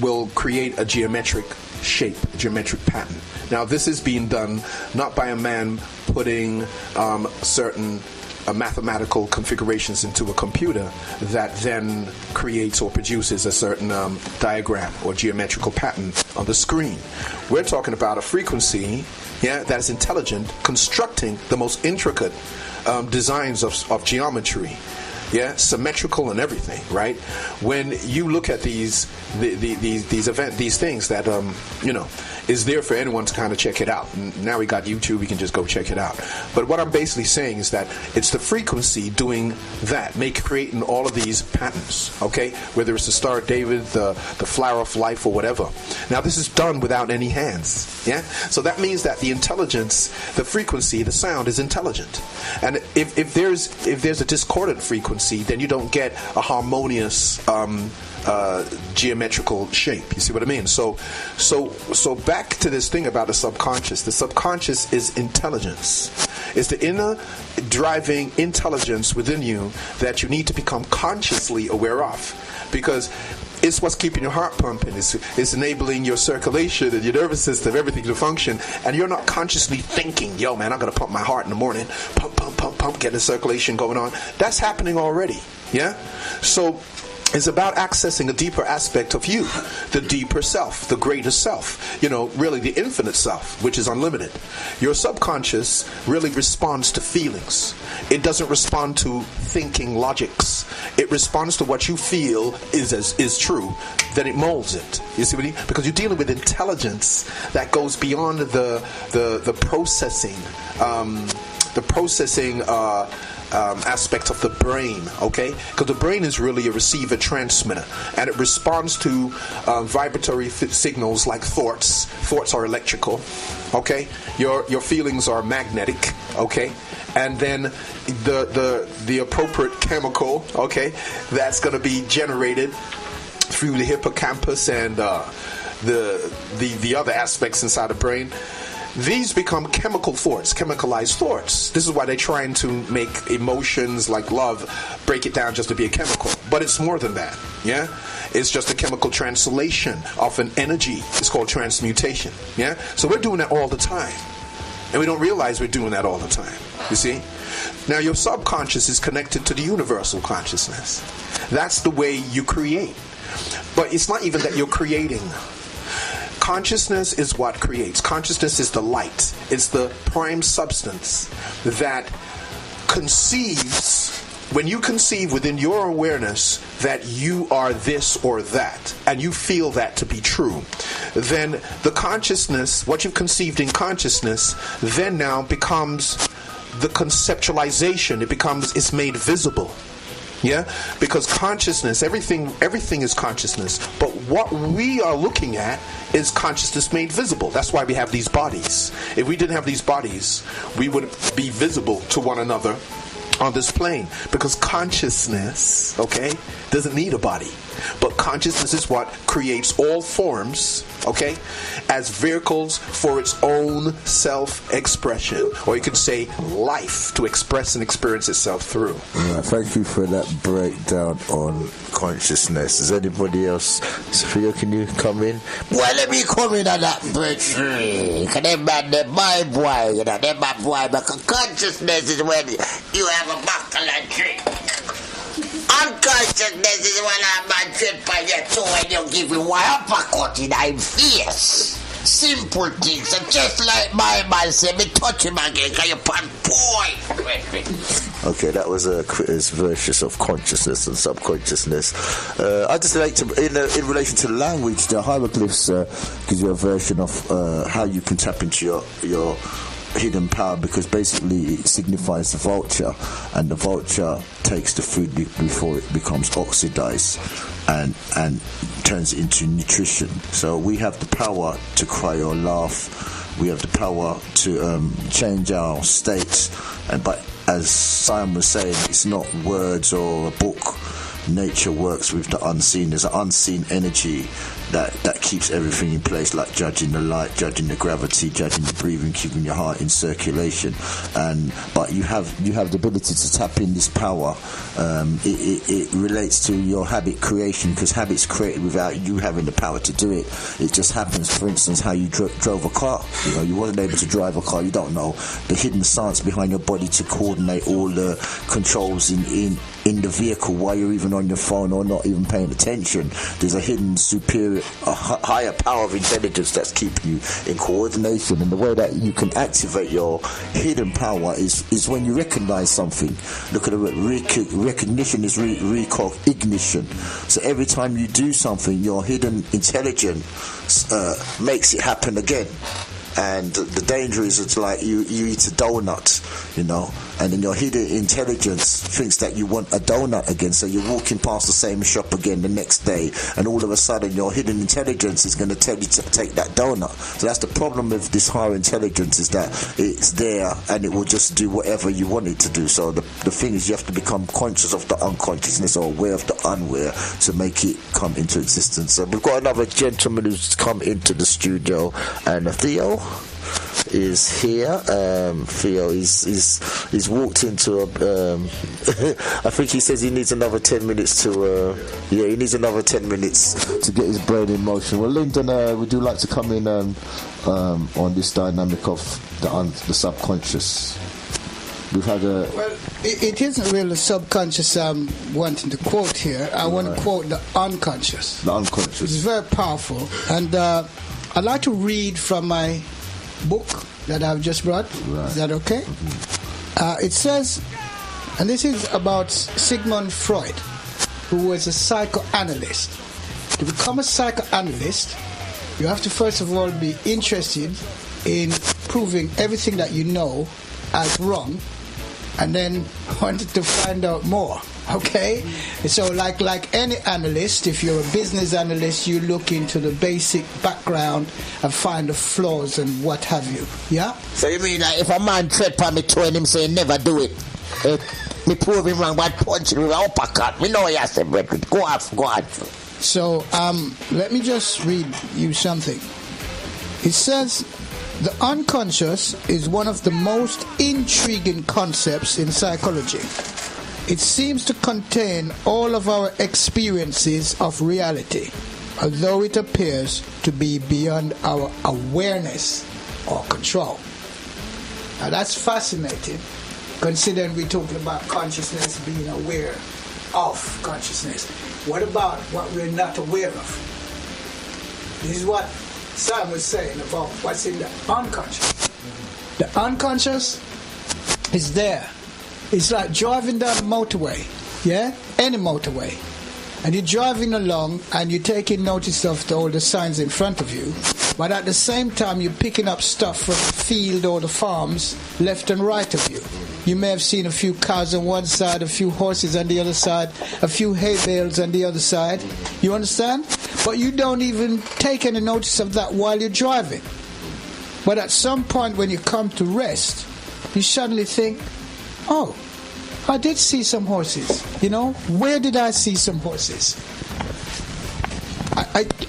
will create a geometric shape, a geometric pattern. Now, this is being done not by a man putting certain mathematical configurations into a computer that then creates or produces a certain diagram or geometrical pattern on the screen. We're talking about a frequency, that is intelligent, constructing the most intricate designs of geometry. Symmetrical and everything, right? When you look at these things that is there for anyone to kind of check it out. Now we got YouTube, we can just go check it out. But what I'm basically saying is that it's the frequency doing that, creating all of these patterns, okay? Whether it's the Star of David, the flower of life, or whatever. Now this is done without any hands, So that means that the intelligence, the frequency, the sound is intelligent. And if there's a discordant frequency, then you don't get a harmonious geometrical shape. You see what I mean? So back to this thing about the subconscious. The subconscious is intelligence. It's the inner driving intelligence within you that you need to become consciously aware of, because it's what's keeping your heart pumping. It's enabling your circulation and your nervous system, everything to function. And you're not consciously thinking, yo, man, I'm going to pump my heart in the morning. Pump, pump, pump, pump, get the circulation going on. That's happening already. So it's about accessing a deeper aspect of you, the deeper self, the greater self, really the infinite self, which is unlimited. Your subconscious really responds to feelings. It doesn't respond to thinking logics. It responds to what you feel is true. Then it molds it. You see what I mean? Because you're dealing with intelligence that goes beyond the processing, aspect of the brain, okay? Because the brain is really a receiver transmitter, and it responds to vibratory signals like thoughts. Thoughts are electrical, okay? Your feelings are magnetic, okay? And then the appropriate chemical, okay, that's going to be generated through the hippocampus and the other aspects inside the brain. These become chemical thoughts, chemicalized thoughts. This is why they're trying to make emotions like love, break it down just to be a chemical. But it's more than that, It's just a chemical translation of an energy. It's called transmutation, So we're doing that all the time. And we don't realize we're doing that all the time, you see? Now, your subconscious is connected to the universal consciousness. That's the way you create. But it's not even that you're creating. Consciousness is what creates. Consciousness is the light. It's the prime substance that conceives. When you conceive within your awareness that you are this or that, and you feel that to be true, then the consciousness, what you've conceived in consciousness, then now becomes the conceptualization. It's made visible. Because consciousness, everything is consciousness, but what we are looking at is consciousness made visible. That's why we have these bodies. If we didn't have these bodies, we wouldn't be visible to one another on this plane, because consciousness, doesn't need a body. But consciousness is what creates all forms, as vehicles for its own self-expression, or you could say life, to express and experience itself through. Thank you for that breakdown on consciousness. Is anybody else? Sophia, can you come in? Well, let me come in on that breakthrough. Because them man, them my boy, them my boy, because consciousness is when you have a buckle and drink. Unconsciousness is when a man tread by your toe and you give him one uppercut in his face. Simple things, and just like my man said, me touch him again, cause you pan point. Okay, that was Critter's version of consciousness and subconsciousness. I just like to, in relation to language, the hieroglyphs gives you a version of how you can tap into your hidden power, because basically it signifies the vulture, and the vulture takes the food before it becomes oxidized and turns it into nutrition. So we have the power to cry or laugh. We have the power to change our states, but as Simon was saying, it's not words or a book. Nature works with the unseen. There's an unseen energy that keeps everything in place, like judging the light, judging the gravity, judging the breathing, keeping your heart in circulation. But you have the ability to tap in this power. It relates to your habit creation, because habits created without you having the power to do it. It just happens. For instance, how you drove a car. You wasn't able to drive a car. You don't know the hidden science behind your body to coordinate all the controls in the vehicle while you're even on your phone or not even paying attention. There's a hidden superior, a higher power of intelligence that's keeping you in coordination. And the way that you can activate your hidden power is when you recognize something. Look at the recognition is recognition. So every time you do something, your hidden intelligence makes it happen again. And the danger is, it's like you eat a donut, and then your hidden intelligence thinks that you want a donut again, so you're walking past the same shop again the next day, and all of a sudden your hidden intelligence is going to tell you to take that donut. So that's the problem with this higher intelligence, is that it's there and it will just do whatever you want it to do. So the thing is, you have to become conscious of the unconsciousness, or aware of the unaware, to make it come into existence. So we've got another gentleman who's come into the studio, and Theo is here. Theo, he's walked into a. I think he says he needs another 10 minutes to. He needs another 10 minutes to get his brain in motion. Well, Lyndon, would you like to come in on this dynamic of the subconscious? We've had a. Well, it isn't really subconscious I'm wanting to quote here. I want to quote the unconscious. The unconscious. It's very powerful, and I'd like to read from my book that I've just brought. Right. Is that okay? Mm-hmm. It says, and this is about Sigmund Freud, who was a psychoanalyst. To become a psychoanalyst, you have to first of all be interested in proving everything that you know as wrong, and then wanted to find out more. Okay? So like any analyst, if you're a business analyst, you look into the basic background and find the flaws and what have you. Yeah? So you mean that if a man tread on me toe and him say never do it, me prove him wrong by punching with an uppercut, me know he has to break it. Go on. So let me just read you something. It says, the unconscious is one of the most intriguing concepts in psychology. It seems to contain all of our experiences of reality, although it appears to be beyond our awareness or control. Now that's fascinating, considering we're talking about consciousness, being aware of consciousness. What about what we're not aware of? This is what Sam was saying about what's in the unconscious. The unconscious is there. It's like driving down the motorway, yeah? Any motorway. And you're driving along and you're taking notice of all the signs in front of you, but at the same time you're picking up stuff from the field or the farms left and right of you. You may have seen a few cows on one side, a few horses on the other side, a few hay bales on the other side. You understand? But you don't even take any notice of that while you're driving. But at some point when you come to rest, you suddenly think, oh, I did see some horses. Where did I see some horses?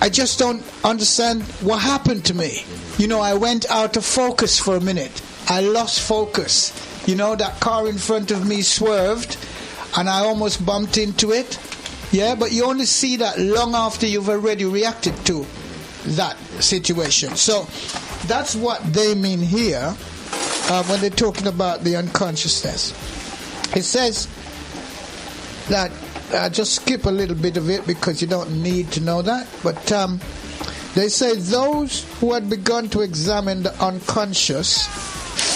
I just don't understand what happened to me. I went out of focus for a minute. I lost focus. That car in front of me swerved and I almost bumped into it. Yeah, but you only see that long after you've already reacted to that situation. So that's what they mean here when they're talking about the unconsciousness. It says that just skip a little bit of it because you don't need to know that. But they say those who had begun to examine the unconscious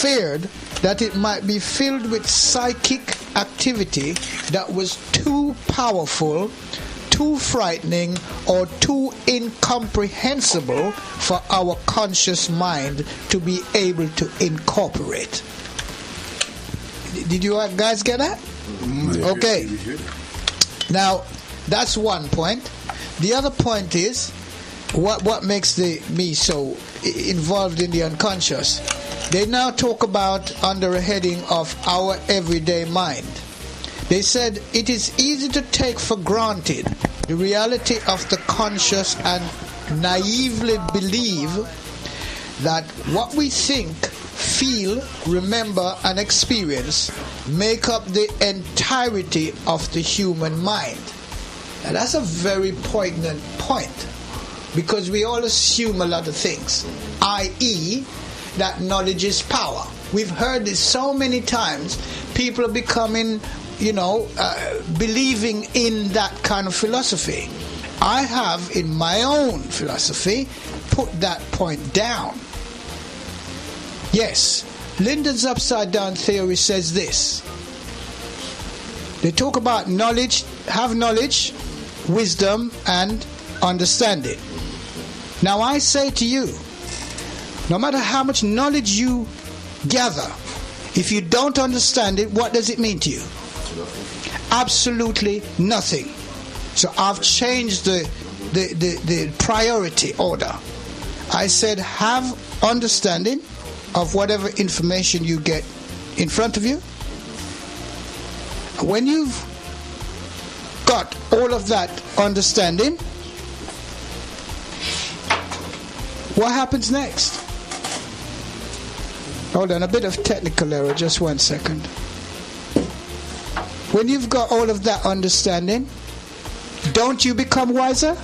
feared that it might be filled with psychic activity that was too powerful, too frightening, or too incomprehensible for our conscious mind to be able to incorporate. Did you guys get that? Okay. Now, that's one point. The other point is, what makes me so involved in the unconscious? They now talk about under a heading of our everyday mind. They said it is easy to take for granted the reality of the conscious and naively believe that what we think, feel, remember, and experience make up the entirety of the human mind. And that's a very poignant point, because we all assume a lot of things, i.e., that knowledge is power. We've heard this so many times. People are becoming, believing in that kind of philosophy. I have, in my own philosophy, put that point down. Yes, Linden's upside down theory says this. They talk about knowledge, have knowledge, wisdom, and understanding. Now I say to you, no matter how much knowledge you gather, if you don't understand it, what does it mean to you? Absolutely nothing. So I've changed the priority order. I said have understanding of whatever information you get in front of you. When you've got all of that understanding, what happens next? Hold on, a bit of technical error, just 1 second. When you've got all of that understanding, don't you become wiser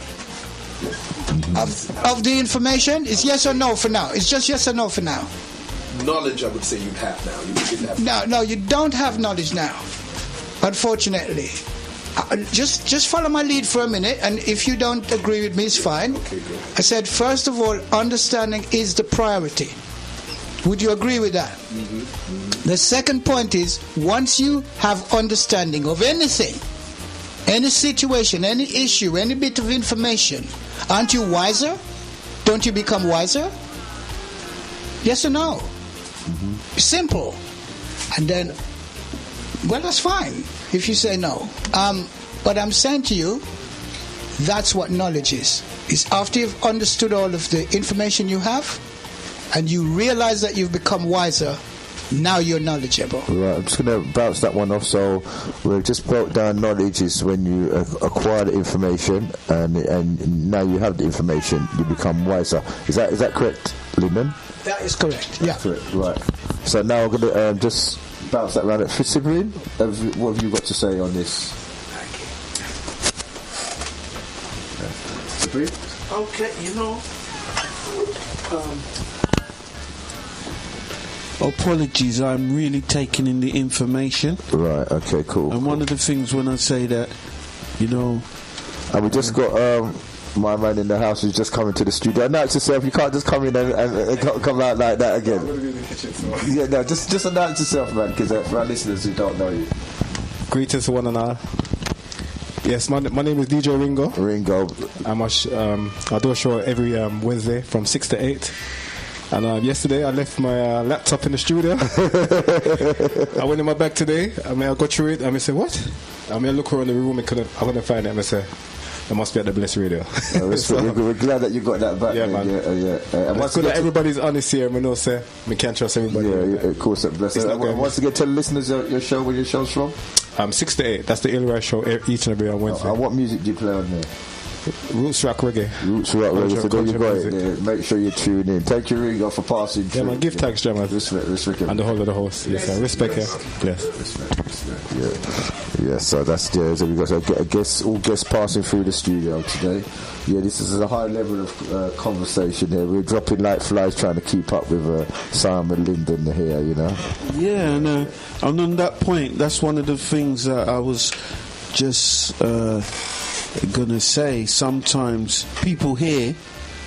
of the information? It's yes or no for now. It's just yes or no for now. Knowledge, I would say you'd have now. You didn't have. No, you don't have knowledge now, unfortunately. Just follow my lead for a minute, and if you don't agree with me, it's fine. Okay, good. I said, first of all, understanding is the priority. Would you agree with that? Mm-hmm. Mm-hmm. The second point is, once you have understanding of anything, any situation, any issue, any bit of information, aren't you wiser? Don't you become wiser? Yes or no? Mm-hmm. Simple. And then, well, that's fine if you say no. But I'm saying to you, that's what knowledge is. It's after you've understood all of the information you have, and you realize that you've become wiser, now you're knowledgeable. Right, I'm just going to bounce that one off. So we just broke down knowledge is when you acquire the information, and now you have the information, you become wiser. Is that correct, Lyndon? That is correct, yeah. Correct, right. So now I'm going to just bounce that around at Fitzibrin. What have you got to say on this? Okay, apologies, I'm really taking in the information. Right, okay, cool. And one of the things when I say that, and we just got my man in the house who's just coming to the studio. Announce yourself, you can't just come in and come out like that again. Yeah, no, just announce yourself, man, because for our listeners who don't know you. Greetings to one and all. Yes, my name is DJ Ringo. I do a show every Wednesday from 6 to 8. And yesterday I left my laptop in the studio. I went in my bag today. I got through it. I said, what? I look around the room and I couldn't find it. I said, it must be at the Blessed Radio. We're glad that you got that back. Yeah, man. And it's good that everybody's honest here. I know, say, we can't trust everybody. Yeah, of course. Bless. Once again, tell the listeners your show, where your show's from. 6 to 8. That's the Early Rise show each and every Wednesday. And what music do you play on there? Roots Rock Reggae. So there you got it there. Make sure you tune in. Thank you, Ringo, for passing through. Yeah, man, give thanks, Gemma. Respect. And the whole of the host. Yes, sir. Respect, yeah. Bless. Respect. Yeah, so that's so we got all guests passing through the studio today. Yeah, this is a high level of conversation here. We're dropping like flies trying to keep up with Simon Lyndon here, Yeah, and on that point, that's one of the things that I was just gonna say sometimes people hear,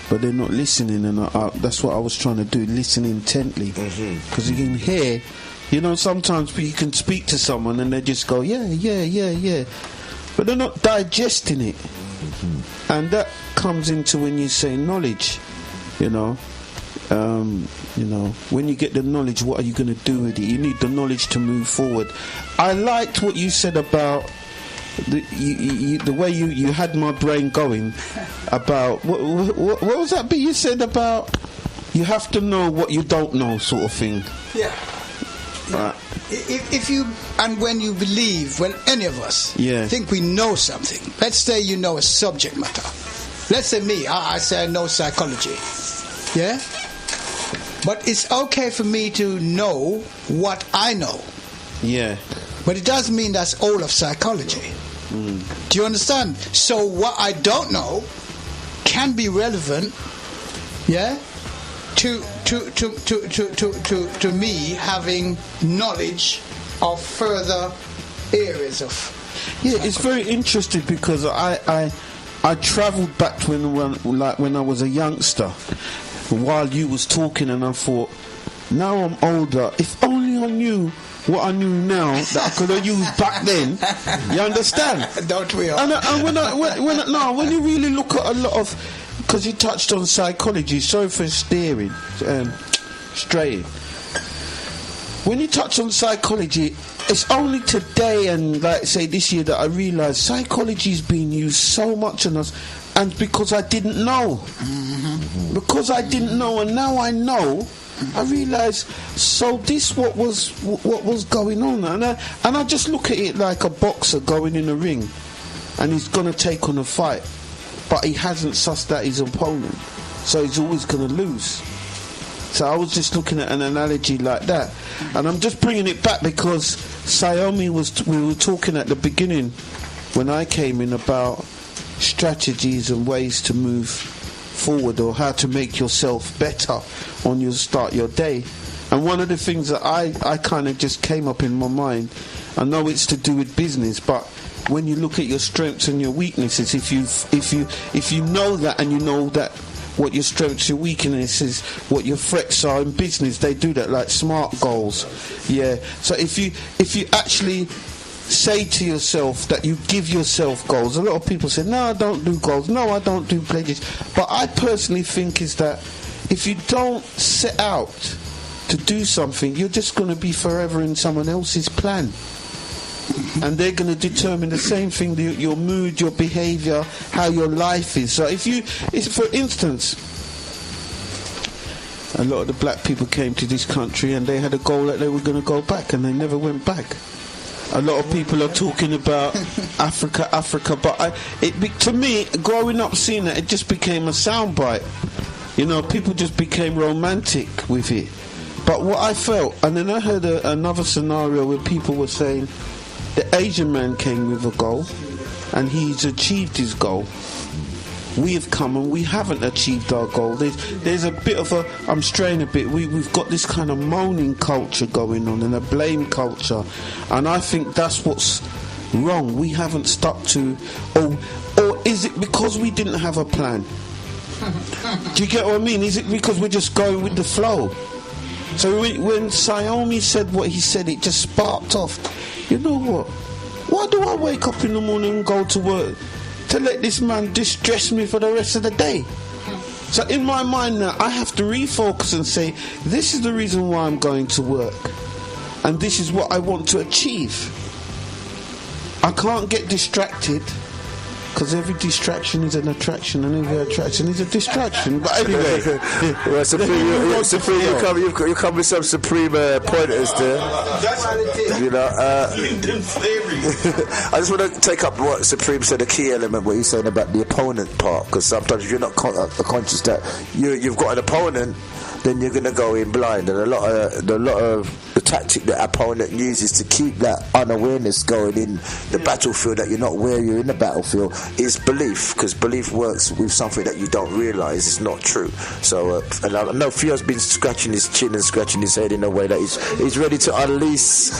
but they're not listening, and that's what I was trying to do, listen intently, because you can hear. You know, sometimes you can speak to someone and they just go, yeah, but they're not digesting it. And that comes into when you say knowledge, you know. When you get the knowledge, what are you going to do with it? You need the knowledge to move forward. I liked what you said about the way you had my brain going about what was that bit you said about you have to know what you don't know, sort of thing. Yeah. Right. If you and when you believe, when any of us think we know something, let's say you know a subject matter. Let's say me, I say I know psychology. Yeah? But it's okay for me to know what I know. Yeah. But it doesn't mean that's all of psychology. Do you understand? So what I don't know can be relevant, yeah, to me having knowledge of further areas of. Yeah, it's very interesting because I travelled back to when I was a youngster, while you was talking, and I thought, now I'm older, if only I knew what I knew now that I could have used back then. You understand? Don't we all? And when you really look at a lot of, because you touched on psychology, sorry for straying. When you touch on psychology, it's only today and like say this year that I realised psychology's been used so much on us, and because I didn't know. Because I didn't know, and now I know, I realise, so this what was going on, and I just look at it like a boxer going in a ring, and he's going to take on a fight, but he hasn't sussed out his opponent, so he's always going to lose. So I was just looking at an analogy like that, and I'm just bringing it back because Sayomi we were talking at the beginning when I came in about strategies and ways to move forward, or how to make yourself better on your start your day. And one of the things that I kind of just came up in my mind, I know it's to do with business, but when you look at your strengths and your weaknesses, if you know that, and you know that what your strengths, your weaknesses, what your threats are in business, they do that like SMART goals. Yeah. So if you actually say to yourself that you give yourself goals. A lot of people say, no, I don't do goals, no, I don't do pledges. But I personally think is that if you don't set out to do something, you're just going to be forever in someone else's plan. And they're going to determine the same thing, your mood, your behaviour, how your life is. So for instance, a lot of the black people came to this country and they had a goal that they were going to go back, and they never went back. A lot of people are talking about Africa, but to me, growing up seeing that, it just became a soundbite. You know, people just became romantic with it. But what I felt, and then I heard another scenario where people were saying the Asian man came with a goal and he's achieved his goal. We have come and we haven't achieved our goal. There's a bit of I'm straying a bit. We've got this kind of moaning culture going on and a blame culture, and I think that's what's wrong. We haven't stuck to, or is it because we didn't have a plan? Do you get what I mean? Is it because we're just going with the flow? So when Sayomi said what he said, it just sparked off. You know what? Why do I wake up in the morning and go to work to let this man distress me for the rest of the day? So in my mind now, I have to refocus and say, this is the reason why I'm going to work, and this is what I want to achieve. I can't get distracted, because every distraction is an attraction, and every attraction is a distraction. But anyway, well, Supreme, you come with some supreme pointers there. You know, I just want to take up what Supreme said, the key element, what he's saying about the opponent part, because sometimes if you're not conscious that you've got an opponent, then you're going to go in blind, and a lot of the tactic that opponent uses to keep that unawareness going in the battlefield, that you're not where you're in the battlefield, is belief, because belief works with something that you don't realise is not true. So, and I know Theo's been scratching his chin and scratching his head in a way that he's ready to unleash.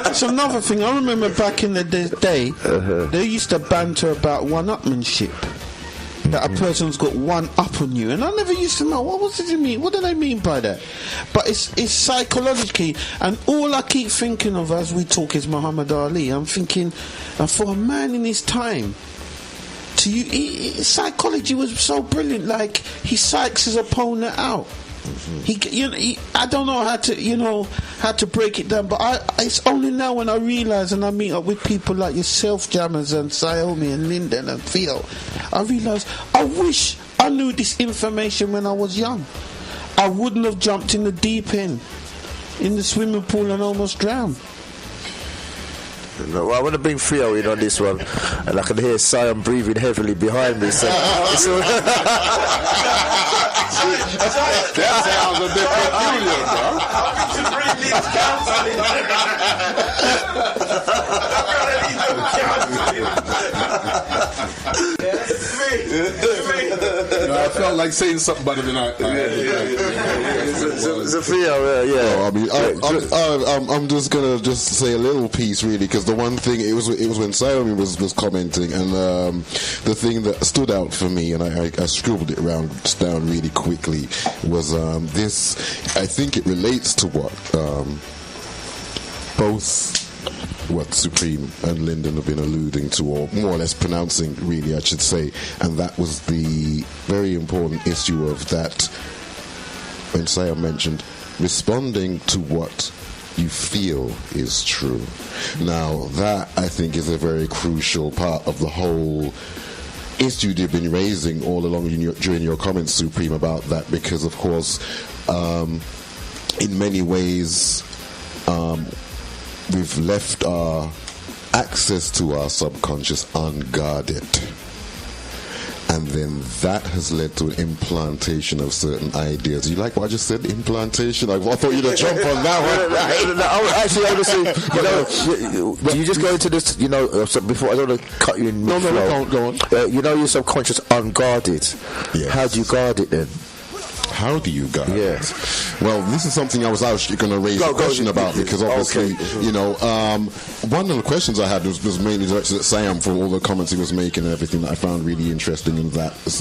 That's another thing. I remember back in the day, they used to banter about one-upmanship. That a person's got one up on you, and I never used to know what does it mean. What do they mean by that? But it's psychologically, and all I keep thinking of as we talk is Muhammad Ali. I'm thinking, for a man in his time, psychology was so brilliant. Like, he psychs his opponent out. I don't know how to break it down, but it's only now when I realise, and I meet up with people like yourself, Jammers, and Xiaomi and Lyndon and Theo, I realise I wish I knew this information when I was young. I wouldn't have jumped in the deep end in the swimming pool and almost drowned. No, I want to bring Theo in on this one, and I can hear Sion breathing heavily behind me. So that sounds a bit peculiar, I felt like saying something better than I. I'm just gonna say a little piece, really, because the one thing it was when Xiaomi was commenting, and the thing that stood out for me, and I scribbled it down really quickly, was this. I think it relates to what what Supreme and Lyndon have been alluding to, or more or less pronouncing, really, I should say, and that was the very important issue of that, when Saya mentioned responding to what you feel is true. Now, that, I think, is a very crucial part of the whole issue you've been raising all along during your comments, Supreme, about that, because, of course, in many ways, we've left our access to our subconscious unguarded. And then that has led to an implantation of certain ideas. You like what I just said? Implantation? I thought you'd have jumped on that one. Actually, honestly, do you just go into this, before, I don't want to cut you in mid-flow. No, go on. Your subconscious unguarded. Yes. How do you guard it then? How do you guard? Yes. Well, this is something I was actually going to raise a question about, because obviously, one of the questions I had was mainly directed at Sam for all the comments he was making and everything that I found really interesting. And that is,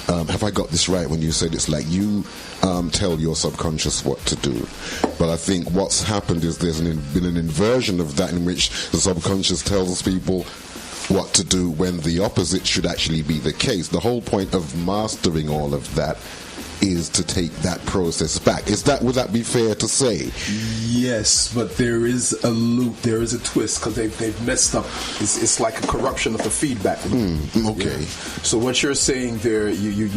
have I got this right when you said it's like you tell your subconscious what to do? But I think what's happened is there's been an inversion of that, in which the subconscious tells people what to do when the opposite should actually be the case. The whole point of mastering all of that is to take that process back. Would that be fair to say? Yes, but there is a loop, there is a twist, because they've messed up. It's like a corruption of the feedback loop. Okay. Yeah. So what you're saying there, you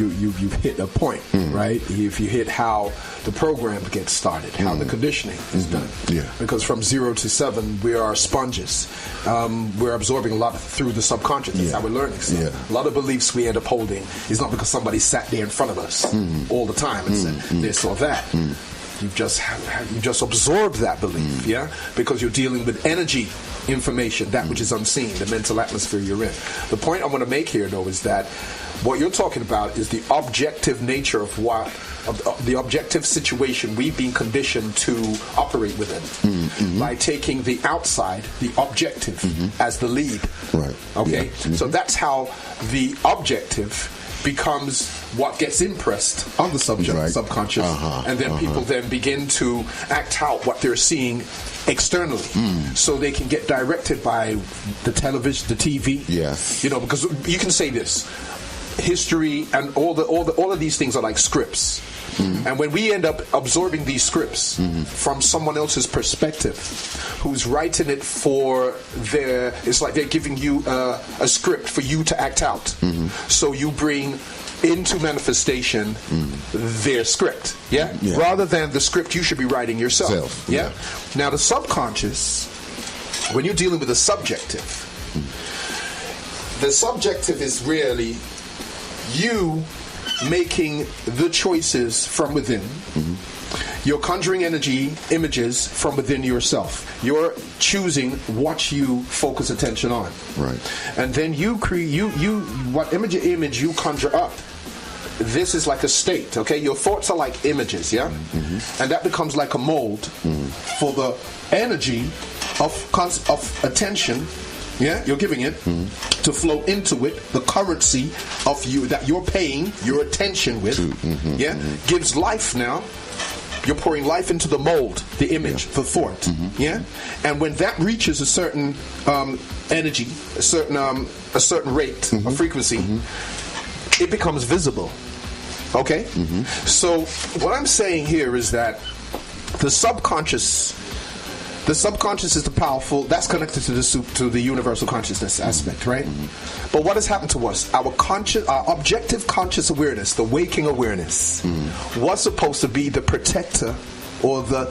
hit a point, right? If you hit how the program gets started, how the conditioning is done. Yeah. Because from 0 to 7, we are sponges. We're absorbing a lot through the subconscious. That's how we're learning stuff. Yeah. A lot of beliefs we end up holding is not because somebody sat there in front of us all the time and said this or that. You just absorb that belief, because you're dealing with energy information, that which is unseen, the mental atmosphere you're in. The point I want to make here, though, is that what you're talking about is the objective nature of the objective situation we've been conditioned to operate within, by taking the outside, the objective, as the lead. Right. Okay? So that's how the objective becomes what gets impressed on the subconscious, and then people then begin to act out what they're seeing externally, so they can get directed by the television, the TV. Yes. Because you can say this: history and all of these things are like scripts. And when we end up absorbing these scripts from someone else's perspective, who's writing it it's like they're giving you a script for you to act out. So you bring into manifestation their script, rather than the script you should be writing yourself. Now the subconscious, when you're dealing with the subjective is really you making the choices from within. You're conjuring images from within yourself. You're choosing what you focus attention on. Right. And then you create what image you conjure up. This is like a state, okay? Your thoughts are like images, yeah? And that becomes like a mold for the energy of attention, yeah, you're giving it, to flow into it. The currency of you that you're paying your attention with, gives life now. You're pouring life into the mold, the image, the thought, yeah? And when that reaches a certain energy, a certain rate, a frequency, it becomes visible. Okay? So what I'm saying here is that the subconscious is the powerful, that's connected to the universal consciousness aspect, right? But what has happened to us? Our objective conscious awareness, the waking awareness, was supposed to be the protector or the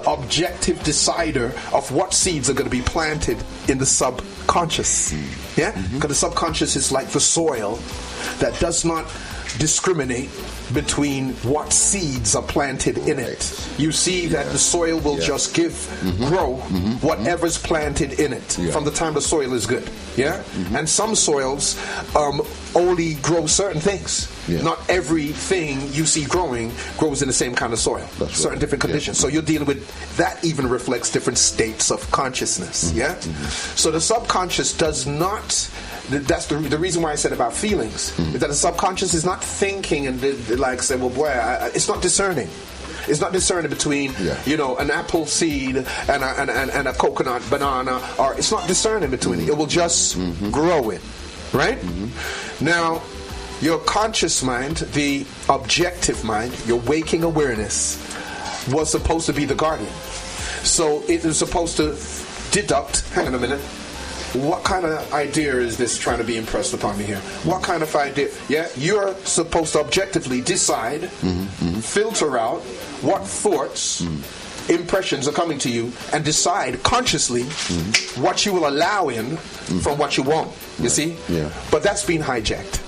objective decider of what seeds are going to be planted in the subconscious. Yeah? Because the subconscious is like the soil that does not discriminate between what seeds are planted in it. You see that the soil will just grow whatever's planted in it from the time the soil is good. Yeah? And some soils only grow certain things. Not everything you see growing grows in the same kind of soil. Certain different conditions. So you're dealing with that. Even reflects different states of consciousness. Yeah? So the subconscious does not. That's the reason why I said about feelings, is that the subconscious is not thinking and like say, well, boy, it's not discerning. It's not discerning between, an apple seed and a coconut, banana, or it's not discerning between it. It will just grow it, right? Now, your conscious mind, the objective mind, your waking awareness, was supposed to be the guardian. So it is supposed to deduct. Hang on a minute. What kind of idea is this trying to be impressed upon me here? What kind of idea? Yeah, you're supposed to objectively decide, filter out what thoughts, impressions are coming to you, and decide consciously what you will allow in from what you won't. You see? Yeah. But that's been hijacked.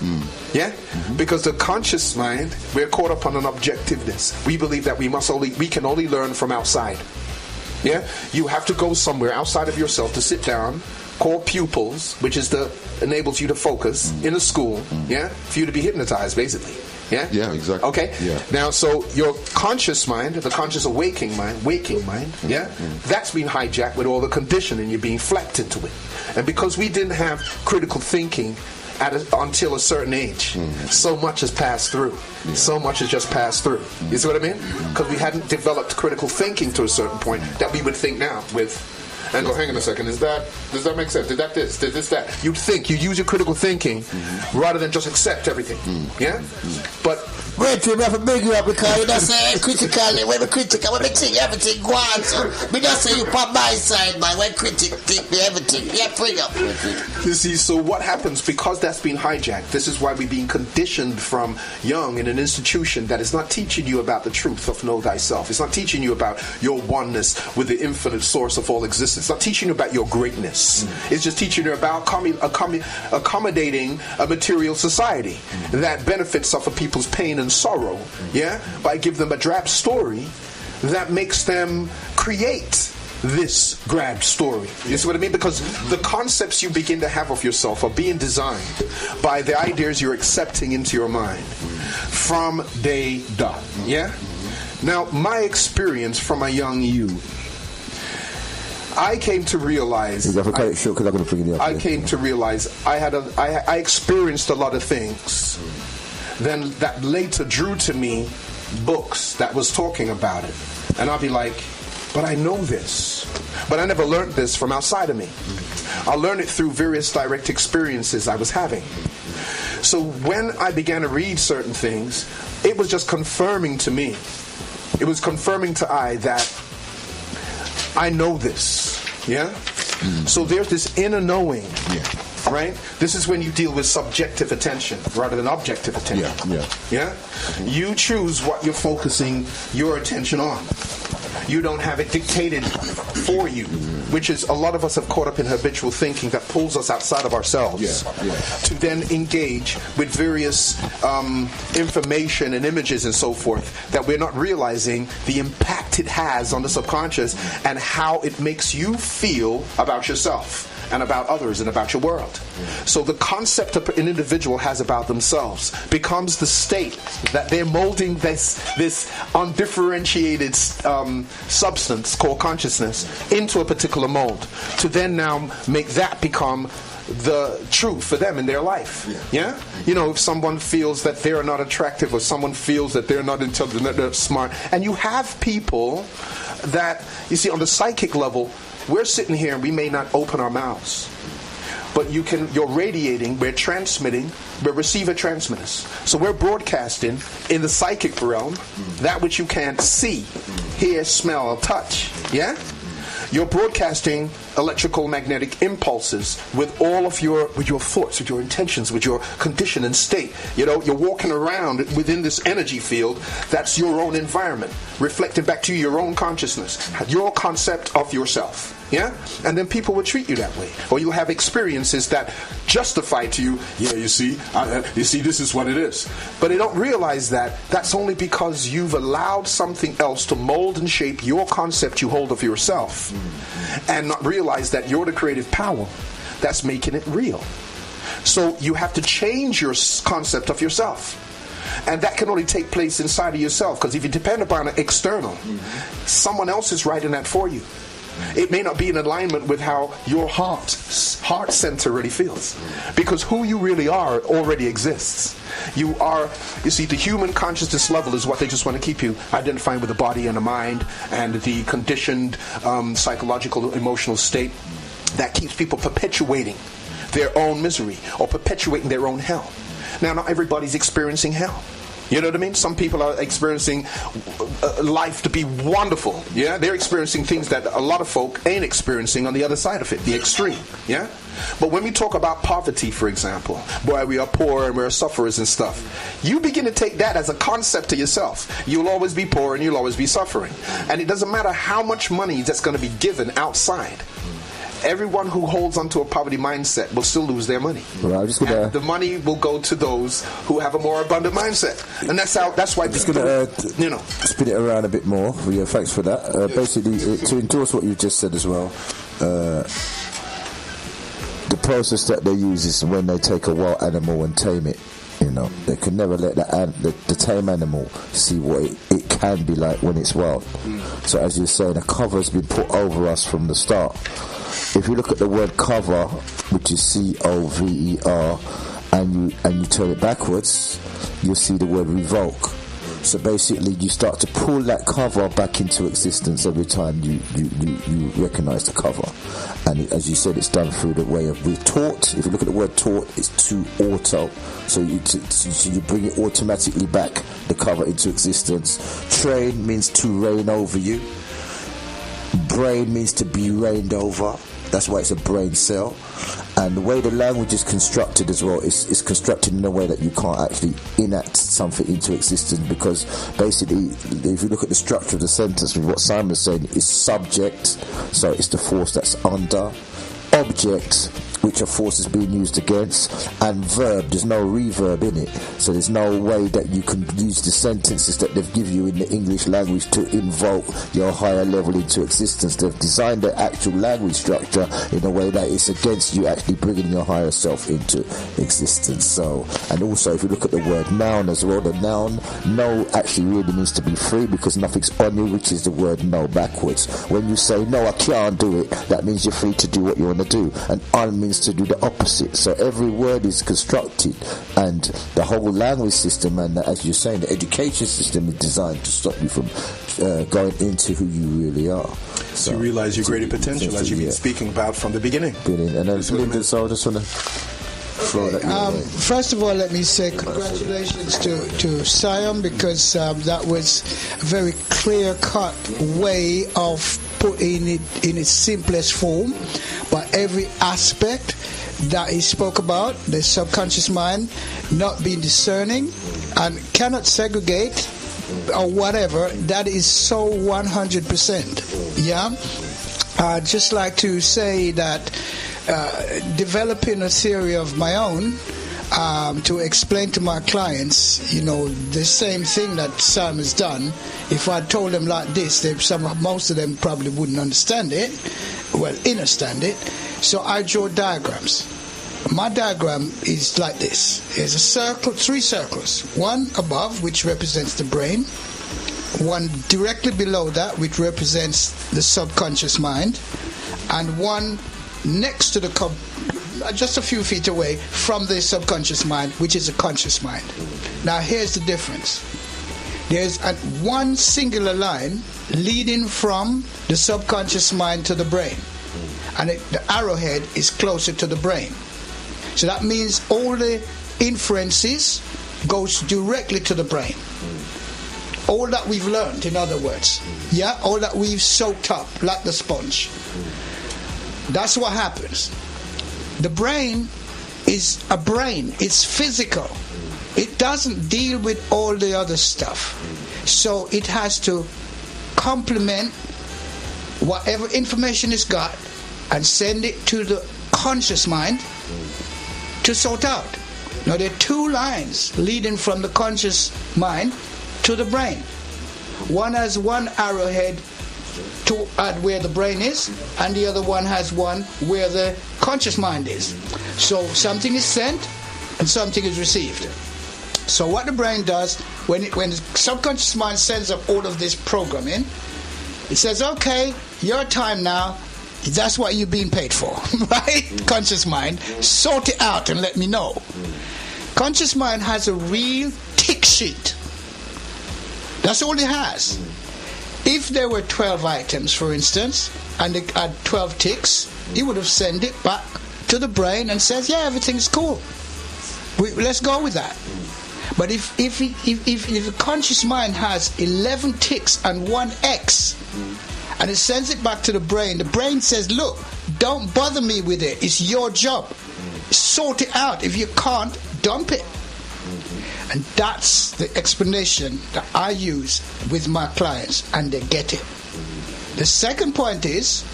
Yeah? Because the conscious mind, we're caught up on an objectiveness. We believe that we can only learn from outside. Yeah? You have to go somewhere outside of yourself to sit down, called pupils, which is enables you to focus in a school, yeah, for you to be hypnotized, basically. Yeah? Yeah, exactly. Okay? Yeah. Now, so your conscious mind, the conscious waking mind, yeah, that's been hijacked with all the conditioning, you're being flapped into it. And because we didn't have critical thinking until a certain age, so much has passed through. So much has just passed through. You see what I mean? Because we hadn't developed critical thinking to a certain point that we would think now with. And go, hang on a second, does that make sense? Did this, that? You'd think, you use your critical thinking rather than just accept everything. Yeah? But wait till me have to big you up because you don't say critically, when we critical, when we think everything go on, so me don't say you put my side, man, when critic think me everything. Yeah, bring up. You see, so what happens, because that's been hijacked, this is why we're being conditioned from young in an institution that is not teaching you about the truth of know thyself. It's not teaching you about your oneness with the infinite source of all existence. It's not teaching you about your greatness. It's just teaching you about accommodating a material society that benefits off of people's pain and sorrow, yeah, by giving them a drab story that makes them create this grand story. You see what I mean? Because the concepts you begin to have of yourself are being designed by the ideas you're accepting into your mind from day dot. Yeah? Now, my experience from a young youth, I came to realize I experienced a lot of things then that later drew to me books that was talking about it. And I'll be like, but I know this. But I never learned this from outside of me. I learned it through various direct experiences I was having. So when I began to read certain things, it was just confirming to me. It was confirming to I that I know this. Yeah? So there's this inner knowing. Yeah. Right? This is when you deal with subjective attention rather than objective attention. Yeah? You choose what you're focusing your attention on. You don't have it dictated for you, which is a lot of us have caught up in habitual thinking that pulls us outside of ourselves to then engage with various information and images and so forth that we're not realizing the impact it has on the subconscious and how it makes you feel about yourself and about others and about your world. So the concept of an individual has about themselves becomes the state that they're molding this undifferentiated substance called consciousness into a particular mold to then now make that become the truth for them in their life. Yeah? You know, if someone feels that they're not attractive or someone feels that they're not intelligent, that they're smart, and you have people that, you see, on the psychic level, we're sitting here and we may not open our mouths, but you're radiating, we're transmitting, we're receiver transmitters. So we're broadcasting in the psychic realm that which you can't see, hear, smell, or touch. Yeah? You're broadcasting electrical magnetic impulses with all of your thoughts, with your intentions, with your condition and state. You know, you're walking around within this energy field that's your own environment, reflecting back to you your own consciousness, your concept of yourself. Yeah? And then people will treat you that way. Or you'll have experiences that justify to you, yeah, you see, this is what it is. But they don't realize that that's only because you've allowed something else to mold and shape your concept you hold of yourself. And not realize that you're the creative power that's making it real. So you have to change your concept of yourself. And that can only take place inside of yourself, because if you depend upon an external, someone else is writing that for you. It may not be in alignment with how your heart center really feels, because who you really are already exists. You see, the human consciousness level is what they just want to keep you identifying with the body and the mind and the conditioned psychological emotional state that keeps people perpetuating their own misery or perpetuating their own hell. Now, not everybody's experiencing hell. You know what I mean? Some people are experiencing life to be wonderful. Yeah, they're experiencing things that a lot of folk ain't experiencing on the other side of it, the extreme. Yeah, but when we talk about poverty, for example, where we are poor and we're sufferers and stuff, you begin to take that as a concept to yourself. You'll always be poor and you'll always be suffering, and it doesn't matter how much money that's going to be given outside. Everyone who holds onto a poverty mindset will still lose their money. Well, I'm just gonna, and the money will go to those who have a more abundant mindset, and that's why. I'm just going to, spin it around a bit more. Yeah, thanks for that. Basically, to endorse what you just said as well. The process that they use is when they take a wild animal and tame it. You know, they can never let the tame animal see what it can be like when it's wild. So as you're saying, a cover has been put over us from the start. If you look at the word cover, which is C-O-V-E-R, and you turn it backwards, you'll see the word revoke. So basically, you start to pull that cover back into existence every time you recognize the cover. And as you said, it's done through the way of we're taught. If you look at the word taught, it's to auto. So you bring it automatically back, the cover, into existence. Train means to reign over you. Brain means to be reigned over. That's why it's a brain cell. And the way the language is constructed as well is constructed in a way that you can't actually enact something into existence, because basically, if you look at the structure of the sentence with what Simon is saying, is subject, so it's the force that's under, object, which a force is being used against, and verb, there's no reverb in it, so there's no way that you can use the sentences that they've given you in the English language to invoke your higher level into existence. They've designed the actual language structure in a way that it's against you actually bringing your higher self into existence. So, and also if you look at the word noun as well, the noun no actually really means to be free, because nothing's on you, which is the word no backwards. When you say no, I can't do it, that means you're free to do what you want to do, and un means to do the opposite. So every word is constructed, and the whole language system, and as you're saying, the education system is designed to stop you from going into who you really are. So you realize your greater potential, as you've been speaking about from the beginning. Brilliant. And then so I just want to throw that. First of all, let me say congratulations to Siam, because that was a very clear-cut way of putting it in its simplest form. But every aspect that he spoke about, the subconscious mind not being discerning and cannot segregate or whatever, that is so 100%. Yeah? I'd just like to say that developing a theory of my own to explain to my clients, the same thing that Sam has done. If I told them like this, most of them probably wouldn't understand it. Well, understand it. So I draw diagrams. My diagram is like this. There's a circle, 3 circles. One above, which represents the brain. One directly below that, which represents the subconscious mind. And one next to the just a few feet away from the subconscious mind, which is a conscious mind. Now here's the difference. There's one singular line leading from the subconscious mind to the brain, and the arrowhead is closer to the brain. So that means all the inferences goes directly to the brain. All that we've learned, in other words, all that we've soaked up like the sponge. That's what happens. The brain is a brain. It's physical. It doesn't deal with all the other stuff. So it has to complement whatever information it's got and send it to the conscious mind to sort out. Now there are 2 lines leading from the conscious mind to the brain. One has one arrowhead to add where the brain is, and the other one has one where the conscious mind is. So something is sent and something is received. So what the brain does, when the subconscious mind sends up all of this programming, it says, okay, your time now, that's what you're being paid for, right? Conscious mind, sort it out and let me know. Conscious mind has a real tick sheet. That's all it has. If there were 12 items, for instance, and it had 12 ticks, he would have sent it back to the brain and says, yeah, everything's cool. Let's go with that. But if the conscious mind has 11 ticks and 1 X, and it sends it back to the brain says, look, don't bother me with it. It's your job. Sort it out. If you can't, dump it. And that's the explanation that I use with my clients, and they get it. The second point is,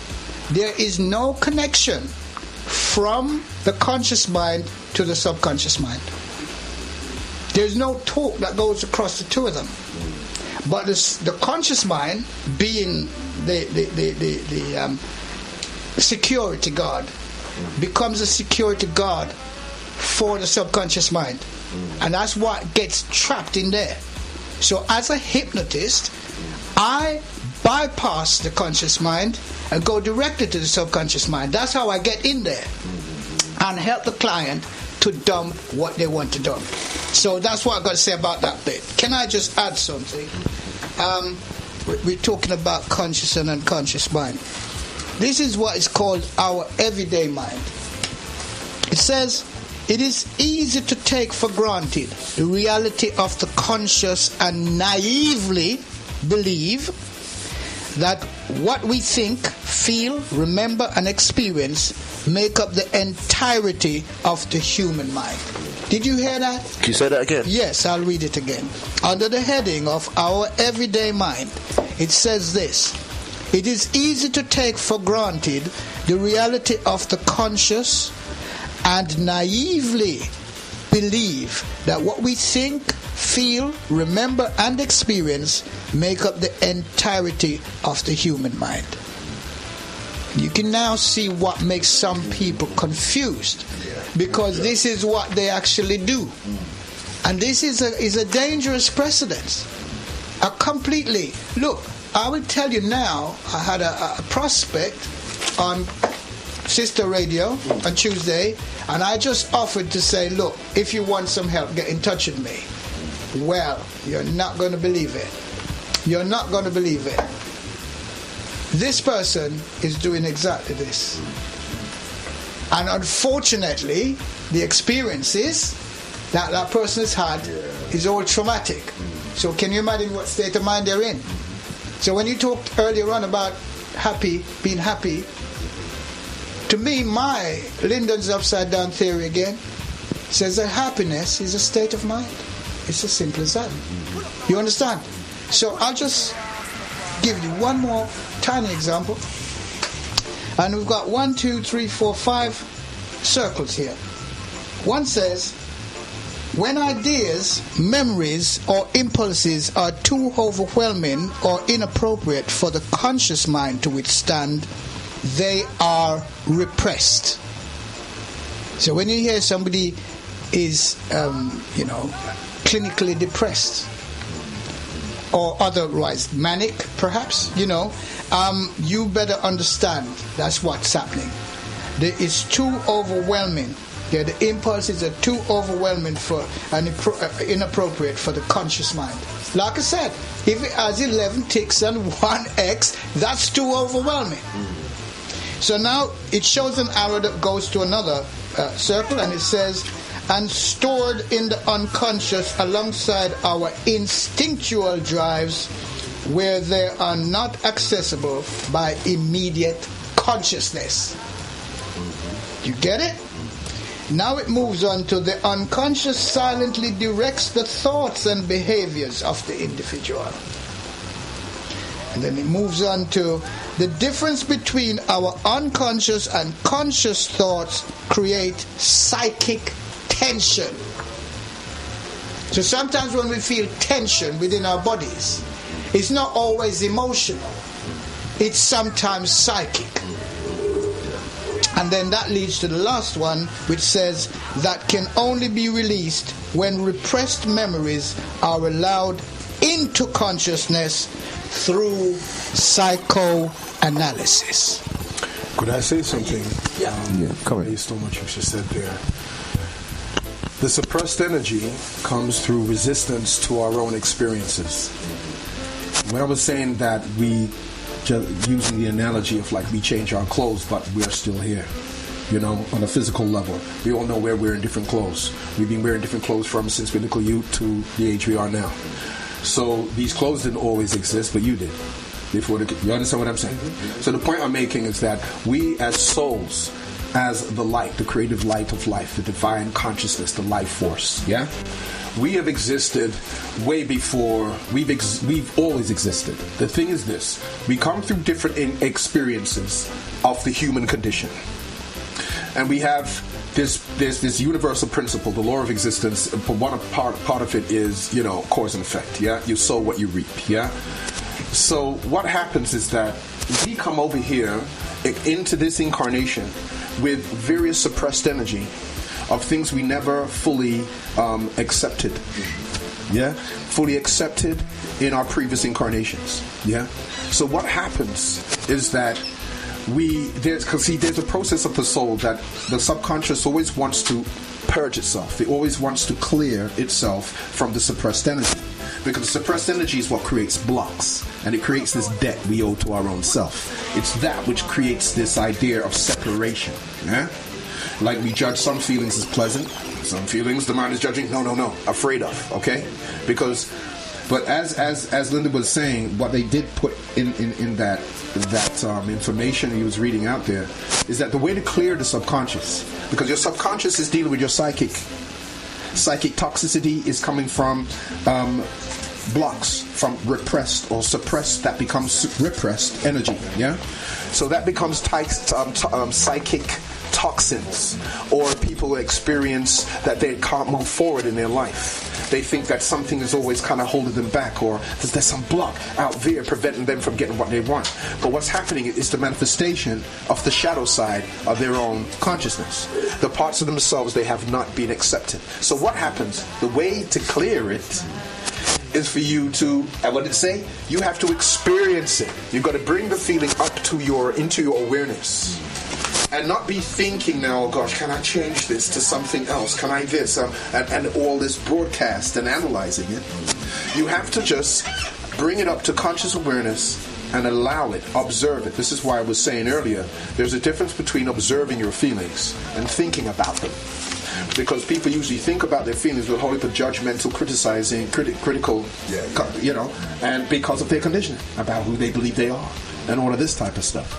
there is no connection from the conscious mind to the subconscious mind. There's no talk that goes across the 2 of them. But the conscious mind, being the security guard, becomes a security guard for the subconscious mind. And that's what gets trapped in there. So as a hypnotist, I bypass the conscious mind and go directly to the subconscious mind. That's how I get in there and help the client to dump what they want to dump. So that's what I've got to say about that bit. Can I just add something? We're talking about conscious and unconscious mind. This is what is called our everyday mind. It says, it is easy to take for granted the reality of the conscious and naively believe that what we think, feel, remember, and experience make up the entirety of the human mind. Did you hear that? Can you say that again? Yes, I'll read it again. Under the heading of our everyday mind, it says this: it is easy to take for granted the reality of the conscious and naively believe that what we think, feel, remember, and experience make up the entirety of the human mind. You can now see what makes some people confused, because this is what they actually do. And this is a dangerous precedent. Look, I will tell you now, I had a prospect on Sister Radio on Tuesday, and I just offered to say, look, if you want some help, get in touch with me. Well, you're not going to believe it. You're not going to believe it. This person is doing exactly this. And unfortunately, the experiences that that person has had is all traumatic. So can you imagine what state of mind they're in? So when you talked earlier on about being happy, to me, my Lyndon's upside down theory again says that happiness is a state of mind. It's as simple as that. You understand? So I'll just give you one more tiny example. And we've got 1, 2, 3, 4, 5 circles here. One says, when ideas, memories, or impulses are too overwhelming or inappropriate for the conscious mind to withstand, they are repressed. So when you hear somebody is, clinically depressed, or otherwise manic, perhaps, you better understand that's what's happening. It's too overwhelming. The impulses are too overwhelming for and inappropriate for the conscious mind. Like I said, if it has 11 ticks and 1 X, that's too overwhelming. So now it shows an arrow that goes to another circle, and it says, and stored in the unconscious alongside our instinctual drives where they are not accessible by immediate consciousness. You get it? Now it moves on to the unconscious silently directs the thoughts and behaviors of the individual. And then it moves on to the difference between our unconscious and conscious thoughts create psychic tension. So sometimes when we feel tension within our bodies, it's not always emotional. It's sometimes psychic. And then that leads to the last one, which says that can only be released when repressed memories are allowed into consciousness through psychoanalysis. Could I say something? Come on. Based on what you just said there. The suppressed energy comes through resistance to our own experiences. When I was saying that using the analogy of like we change our clothes, but we're still here, on a physical level. We all know we're wearing different clothes. We've been wearing different clothes since we were youth to the age we are now. So these clothes didn't always exist, but you did. You understand what I'm saying? So the point I'm making is that we as souls, as the light, the creative light of life, the divine consciousness, the life force, we have existed way before we've always existed. The thing is this: we come through different experiences of the human condition, and we have there's this universal principle, the law of existence. One part of it is cause and effect. You sow what you reap. So what happens is that we come over here into this incarnation with various suppressed energy of things we never fully accepted. Fully accepted in our previous incarnations. So what happens is that there's a process of the soul that the subconscious always wants to purge itself. It always wants to clear itself from the suppressed energy. Because the suppressed energy is what creates blocks, and it creates this debt we owe to our own self. It's that which creates this idea of separation. Like we judge some feelings as pleasant, some feelings the mind is judging, no, afraid of, okay? But as Linda was saying, what they did put in that information he was reading out there is that the way to clear the subconscious, because your subconscious is dealing with your psychic toxicity is coming from blocks, from repressed or suppressed, that becomes repressed energy. So that becomes psychic toxins, or people experience that they can't move forward in their life. They think that something is always kind of holding them back, or there's some block out there preventing them from getting what they want. But what's happening is the manifestation of the shadow side of their own consciousness, the parts of themselves they have not been accepted. So what happens? The way to clear it is for you to, and what did it say? You have to experience it. You've got to bring the feeling up to into your awareness. And not be thinking now, oh gosh, can I change this to something else? Can I this? And all this broadcast and analyzing it. You have to just bring it up to conscious awareness and allow it, observe it. This is why I was saying earlier, there's a difference between observing your feelings and thinking about them. Because people usually think about their feelings with a whole heap of judgmental, criticizing, critical, and because of their conditioning about who they believe they are and all of this type of stuff.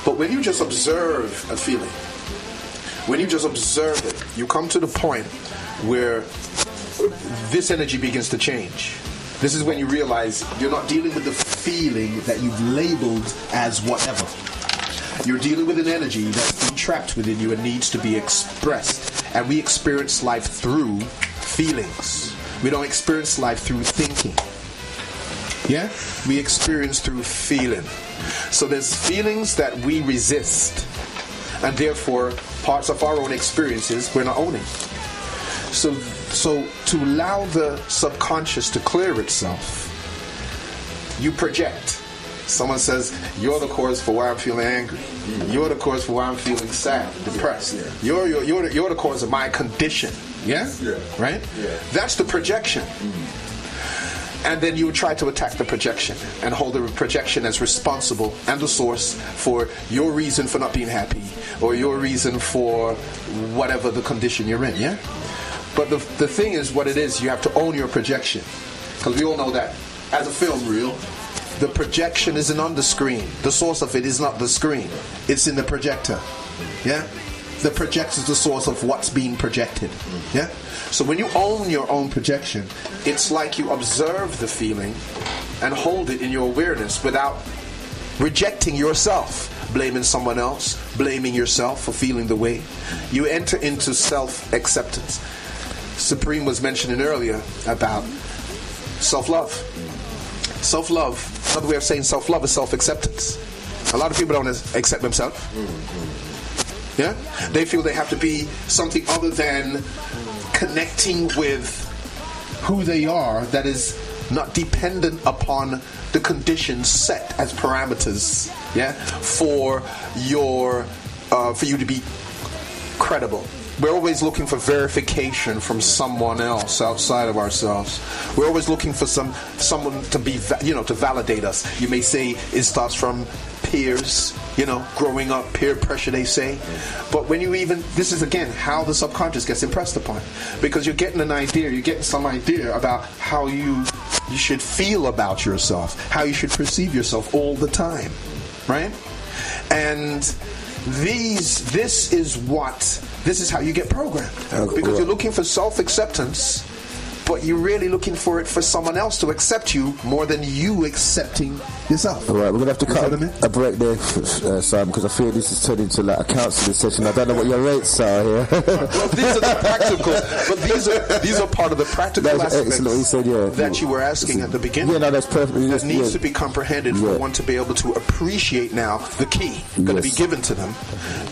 But when you just observe a feeling, when you just observe it, you come to the point where this energy begins to change. This is when you realize you're not dealing with the feeling that you've labeled as whatever. You're dealing with an energy that's been trapped within you and needs to be expressed. And we experience life through feelings. We don't experience life through thinking. Yeah? We experience through feeling. So there's feelings that we resist. And therefore, parts of our own experiences we're not owning. So to allow the subconscious to clear itself, you project. Someone says, you're the cause for why I'm feeling angry. You're the cause for why I'm feeling sad, depressed. You're the cause of my condition. Yeah? Right? Yeah. That's the projection. And then you would try to attack the projection and hold the projection as responsible and the source for your reason for not being happy or your reason for whatever the condition you're in. Yeah? But the thing is what it is, you have to own your projection. Because we all know that as a film reel, the projection isn't on the screen. The source of it is not the screen. It's in the projector. Yeah? The projector is the source of what's being projected. Yeah? So when you own your own projection, it's like you observe the feeling and hold it in your awareness without rejecting yourself, blaming someone else, blaming yourself for feeling the way. You enter into self-acceptance. Supreme was mentioning earlier about self-love. Self-love, another way of saying self-love is self-acceptance. A lot of people don't accept themselves. Yeah? They feel they have to be something other than connecting with who they are that is not dependent upon the conditions set as parameters, yeah, for you to be credible. We're always looking for verification from someone else outside of ourselves. We're always looking for someone to be, to validate us. You may say it starts from peers, growing up, peer pressure, they say. But when this is again how the subconscious gets impressed upon. Because you're getting some idea about how you should feel about yourself, how you should perceive yourself all the time, right? And this is how you get programmed. Because you're looking for self-acceptance, but you're really looking for it for someone else to accept you more than you accepting yourself. All right, we're going to have to cut a break there, Sam, because I feel this is turning into like a counselling session. I don't know what your rates are here. Well, these are the practical, but these are part of the practical aspects that you were asking at the beginning. Yeah, no, that's perfect. That needs to be comprehended for one to be able to appreciate now the key going to be given to them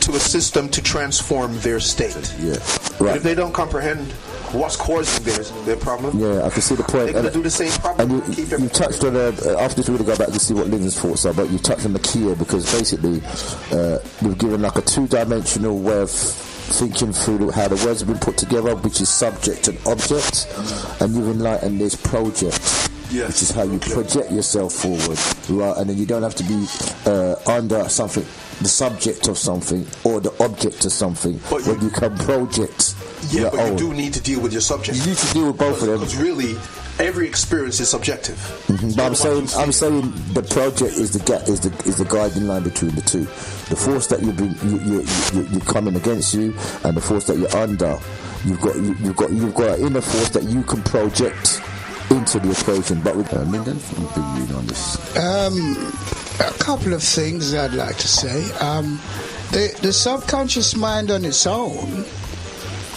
to assist them to transform their state. Yeah, right. Right. If they don't comprehend what's causing their problem, yeah, I can see the point. They're going to do the same problem. And you touched on after this, we're going to go back to see what Lynn's thoughts are, but you touched on the key here because basically we've given like a two-dimensional way of thinking through how the words have been put together, which is subject and object, and you've enlightened this project. Yes. Which is how you project yourself forward, right? And then you don't have to be under something, the subject of something or the object of something, but you can project. Yeah, but you do need to deal with your subject. You need to deal with both of them. Because really, every experience is subjective. Mm-hmm. But I'm saying the project is the guiding line between the two. The force that you're coming against you, and the force that you're under. You've got an inner force that you can project into the equation. But with Lyndon, I'm big on this. A couple of things I'd like to say. The subconscious mind on its own,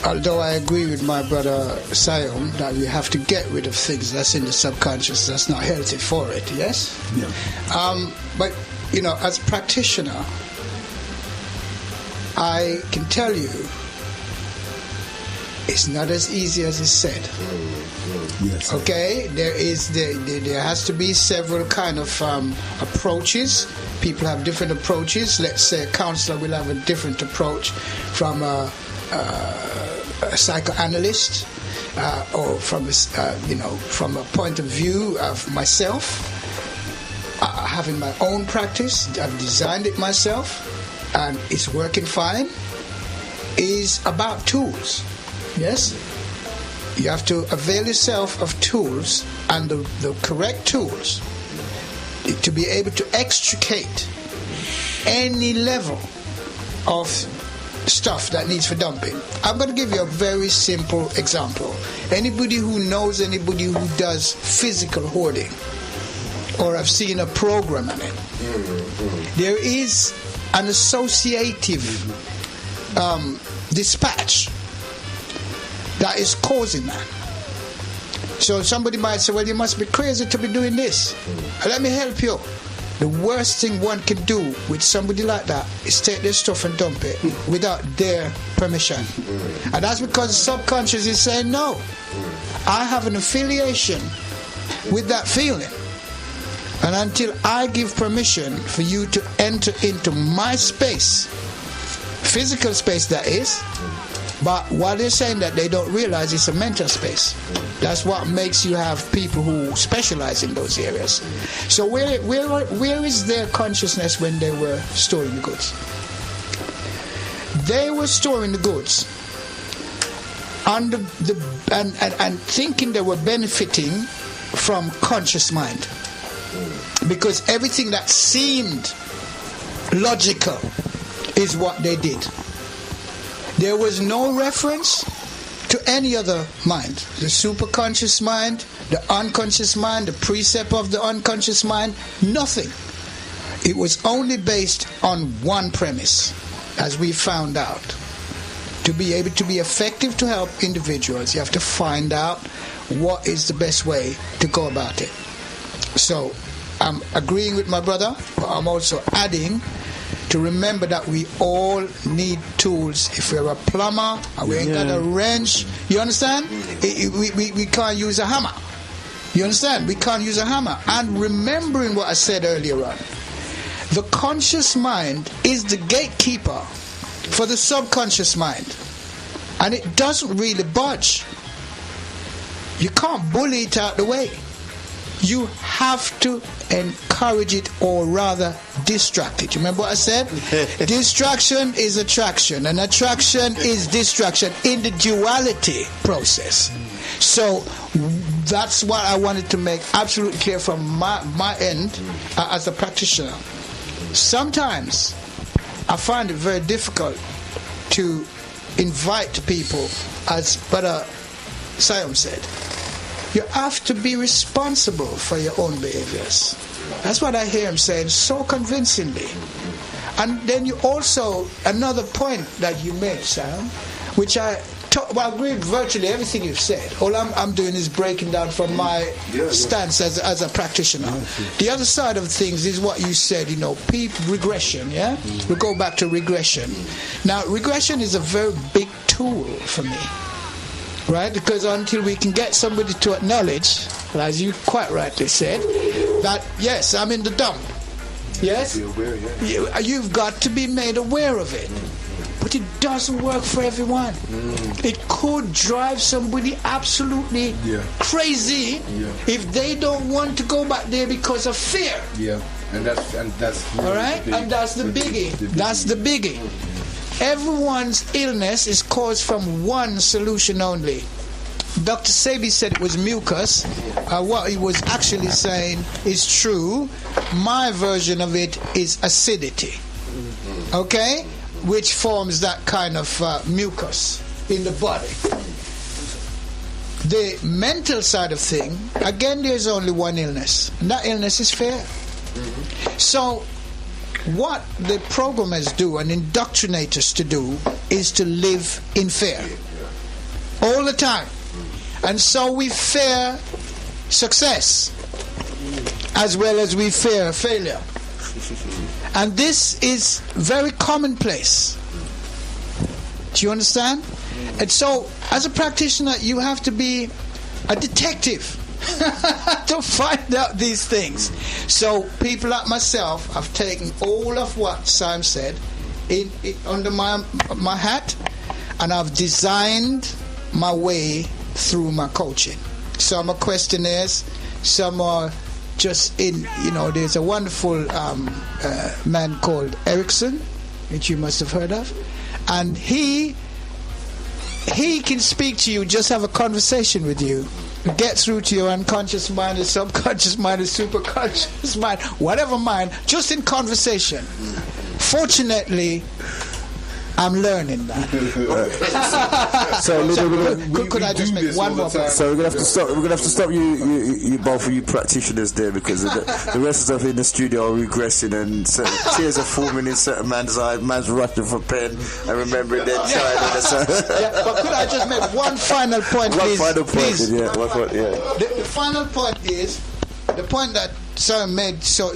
although I agree with my brother Sion that you have to get rid of things that's in the subconscious that's not healthy for it, yes? Yeah. But, as a practitioner, I can tell you it's not as easy as it's said. Yes. Okay? There has to be several kind of approaches. People have different approaches. Let's say a counselor will have a different approach from a psychoanalyst, or from a point of view of myself, having my own practice. I've designed it myself, and it's working fine. Is about tools. Yes, you have to avail yourself of tools and the correct tools to be able to extricate any level of stuff that needs for dumping. I'm going to give you a very simple example. Anybody who knows anybody who does physical hoarding, or I've seen a program on it, there is an associative dispatch that is causing that. So somebody might say, well, you must be crazy to be doing this. Let me help you. The worst thing one can do with somebody like that is take their stuff and dump it without their permission. And that's because the subconscious is saying, no, I have an affiliation with that feeling. And until I give permission for you to enter into my space, physical space that is, but while they're saying that, they don't realize it's a mental space. That's what makes you have people who specialize in those areas. So where is their consciousness when they were storing the goods? They were storing the goods under and thinking they were benefiting from conscious mind, because everything that seemed logical is what they did. There was no reference to any other mind. The superconscious mind, the unconscious mind, the precept of the unconscious mind, nothing. It was only based on one premise, as we found out. To be able to be effective to help individuals, you have to find out what is the best way to go about it. So I'm agreeing with my brother, but I'm also adding to remember that we all need tools. If we're a plumber and we ain't got a wrench, you understand? We can't use a hammer. You understand? We can't use a hammer. And remembering what I said earlier on, the conscious mind is the gatekeeper for the subconscious mind. And it doesn't really budge. You can't bully it out the way. You have to encourage it, or rather distract it. You remember what I said? Distraction is attraction, and attraction is distraction in the duality process. So that's what I wanted to make absolutely clear from my end as a practitioner. Sometimes I find it very difficult to invite people, as Brother Siam said. You have to be responsible for your own behaviors. That's what I hear him saying so convincingly. And then you also, another point that you made, Sam, which I agree with virtually everything you've said. All I'm doing is breaking down from my stance as a practitioner. The other side of things is what you said, regression, yeah? We go back to regression. Now, regression is a very big tool for me. Right? Because until we can get somebody to acknowledge, as you quite rightly said, that yes, I'm in the dump. Yes? You've got to be made aware of it. But it doesn't work for everyone. It could drive somebody absolutely crazy if they don't want to go back there because of fear. Yeah. And that's all right? And that's the biggie. That's the biggie. Everyone's illness is caused from one solution only. Dr. Sebi said it was mucus. What he was actually saying is true. My version of it is acidity. Okay? Which forms that kind of mucus in the body. The mental side of thing, again, there's only one illness. And that illness is fear. So what the programmers do and indoctrinate us to do is to live in fear all the time. And so we fear success as well as we fear failure. And this is very commonplace. Do you understand? And so as a practitioner, you have to be a detective to find out these things. So people like myself have taken all of what Sam said under my hat, and I've designed my way through my coaching. Some are questionnaires, some are just in, there's a wonderful man called Erickson, which you must have heard of, and he can speak to you, just have a conversation with you, get through to your unconscious mind, your subconscious mind, your superconscious mind, whatever mind, just in conversation. Fortunately, I'm learning that. Could I just make one more point? So we're gonna have to stop. We're gonna have to stop you both of you practitioners there, because the rest of us in the studio are regressing, and certain tears are forming in certain man's eyes. Man's rushing for pen and remembering their child. But could I just make one final point, please? One final point. Please. Yeah. One point. Yeah. The final point is the point that Sam made. So.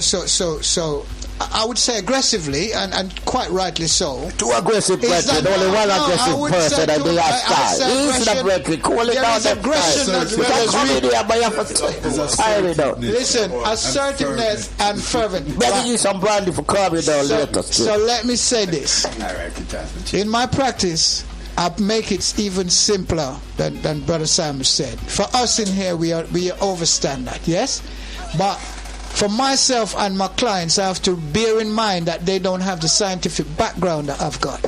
I would say aggressively, and quite rightly so. Too aggressive, brethren. Only one aggressive person, and they are style. Listen, brethren, call it down that aggression. Listen, assertiveness and fervent. Better use some brandy for calming down later. So let me say this. In my practice, I make it even simpler than Brother Simon said. For us in here, we overstand that, yes? But for myself and my clients, I have to bear in mind that they don't have the scientific background that I've got.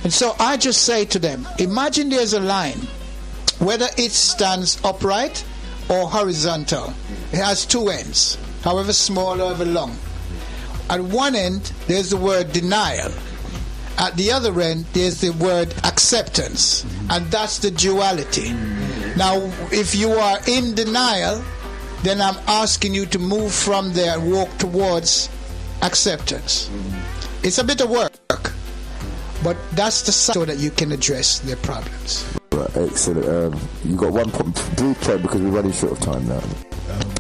And so I just say to them, imagine there's a line, whether it stands upright or horizontal. It has two ends, however small or however long. At one end, there's the word denial. At the other end, there's the word acceptance. And that's the duality. Now, if you are in denial, then I'm asking you to move from there and walk towards acceptance. It's a bit of work, but that's the side so that you can address their problems. Right, excellent. You got one brief point because we're running short of time now.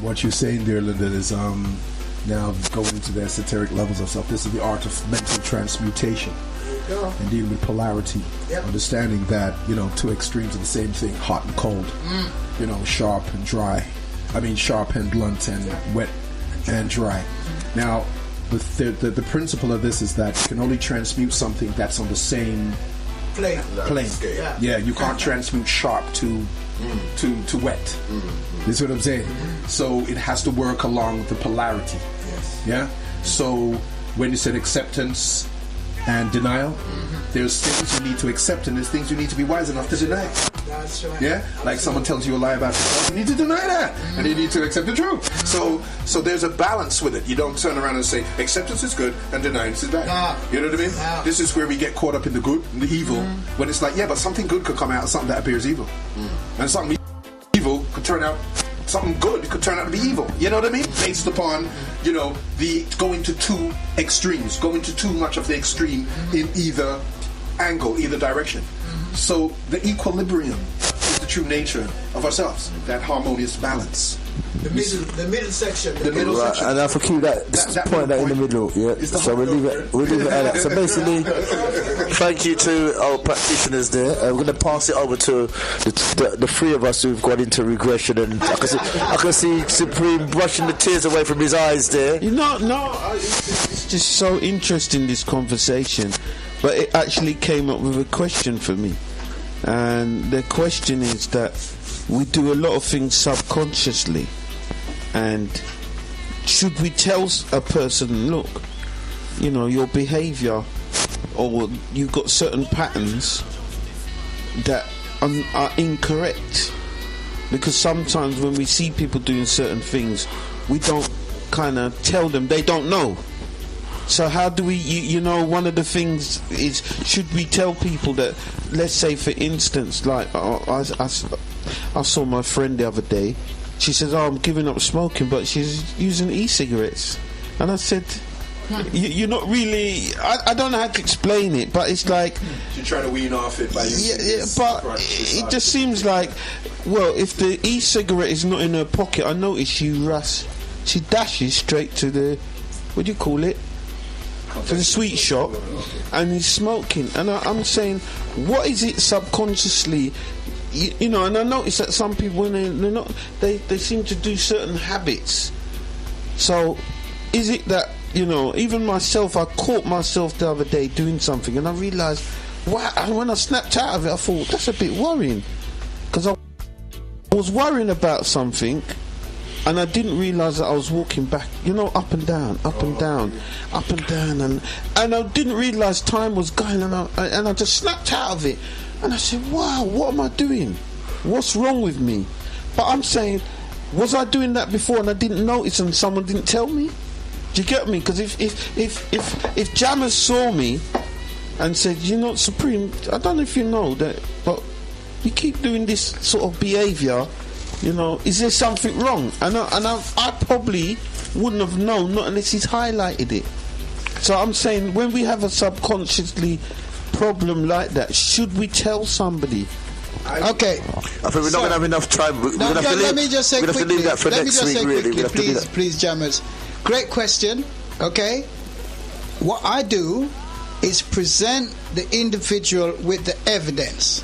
What you're saying there, Linda, is now going into the esoteric levels of stuff. This is the art of mental transmutation. And dealing with polarity, understanding that, two extremes of the same thing, hot and cold, sharp and dry. Sharp and blunt and wet and dry. Now, the principle of this is that you can only transmute something that's on the same plane. Yeah, you can't transmute sharp to wet. That's what I'm saying. So it has to work along the polarity. Yeah. So when you said acceptance and denial, there's things you need to accept and there's things you need to be wise enough to deny. That's right. Yeah? Like someone tells you a lie about yourself, you need to deny that. And you need to accept the truth. So there's a balance with it. You don't turn around and say acceptance is good and denying is bad. You know what I mean? This is where we get caught up in the good and the evil. When it's like, but something good could come out of something that appears evil. And something evil could turn out, something good could turn out to be evil. You know what I mean? Based upon, the going to two extremes, going to too much of the extreme in either angle, either direction. So the equilibrium is the true nature of ourselves, that harmonious balance. The middle section. The middle section. And I have to keep that point in the middle. Yeah. So we'll leave it at that. So basically, thank you to our practitioners there. We're going to pass it over to the three of us who've got into regression, and I can see Supreme brushing the tears away from his eyes there. It's just so interesting, this conversation. But it actually came up with a question for me. And the question is that we do a lot of things subconsciously. And should we tell a person, look, your behaviour, or you've got certain patterns that are incorrect? Because sometimes when we see people doing certain things, we don't kind of tell them they don't know. So how do we, one of the things is, should we tell people that, let's say for instance, like I saw my friend the other day, she says, I'm giving up smoking, but she's using e-cigarettes. And I said, you're not really, I don't know how to explain it, but it's like, you're trying to wean off it by but it just seems like, well, if the e-cigarette is not in her pocket, I notice she dashes straight to the, what do you call it? To the sweet shop, and he's smoking. And I'm saying, what is it subconsciously? And I notice that some people, when they seem to do certain habits. So, is it that even myself, I caught myself the other day doing something, and I realised, wow. And when I snapped out of it, I thought that's a bit worrying, because I was worrying about something. And I didn't realise that I was walking back, up and down, and I didn't realise time was going, and I just snapped out of it, and I said, wow, what am I doing? What's wrong with me? But I'm saying, was I doing that before and I didn't notice and someone didn't tell me? Do you get me? Because if Jammers saw me and said, you know, Supreme, I don't know if you know that, but you keep doing this sort of behaviour, you know, is there something wrong? And I probably wouldn't have known, not unless he's highlighted it. So I'm saying, when we have a subconsciously problem like that, should we tell somebody? Okay. I think we're not going to have enough time. Let me just say quickly. We're going to have to leave that for next week, really. Please, jammers. Great question. Okay. What I do is present the individual with the evidence,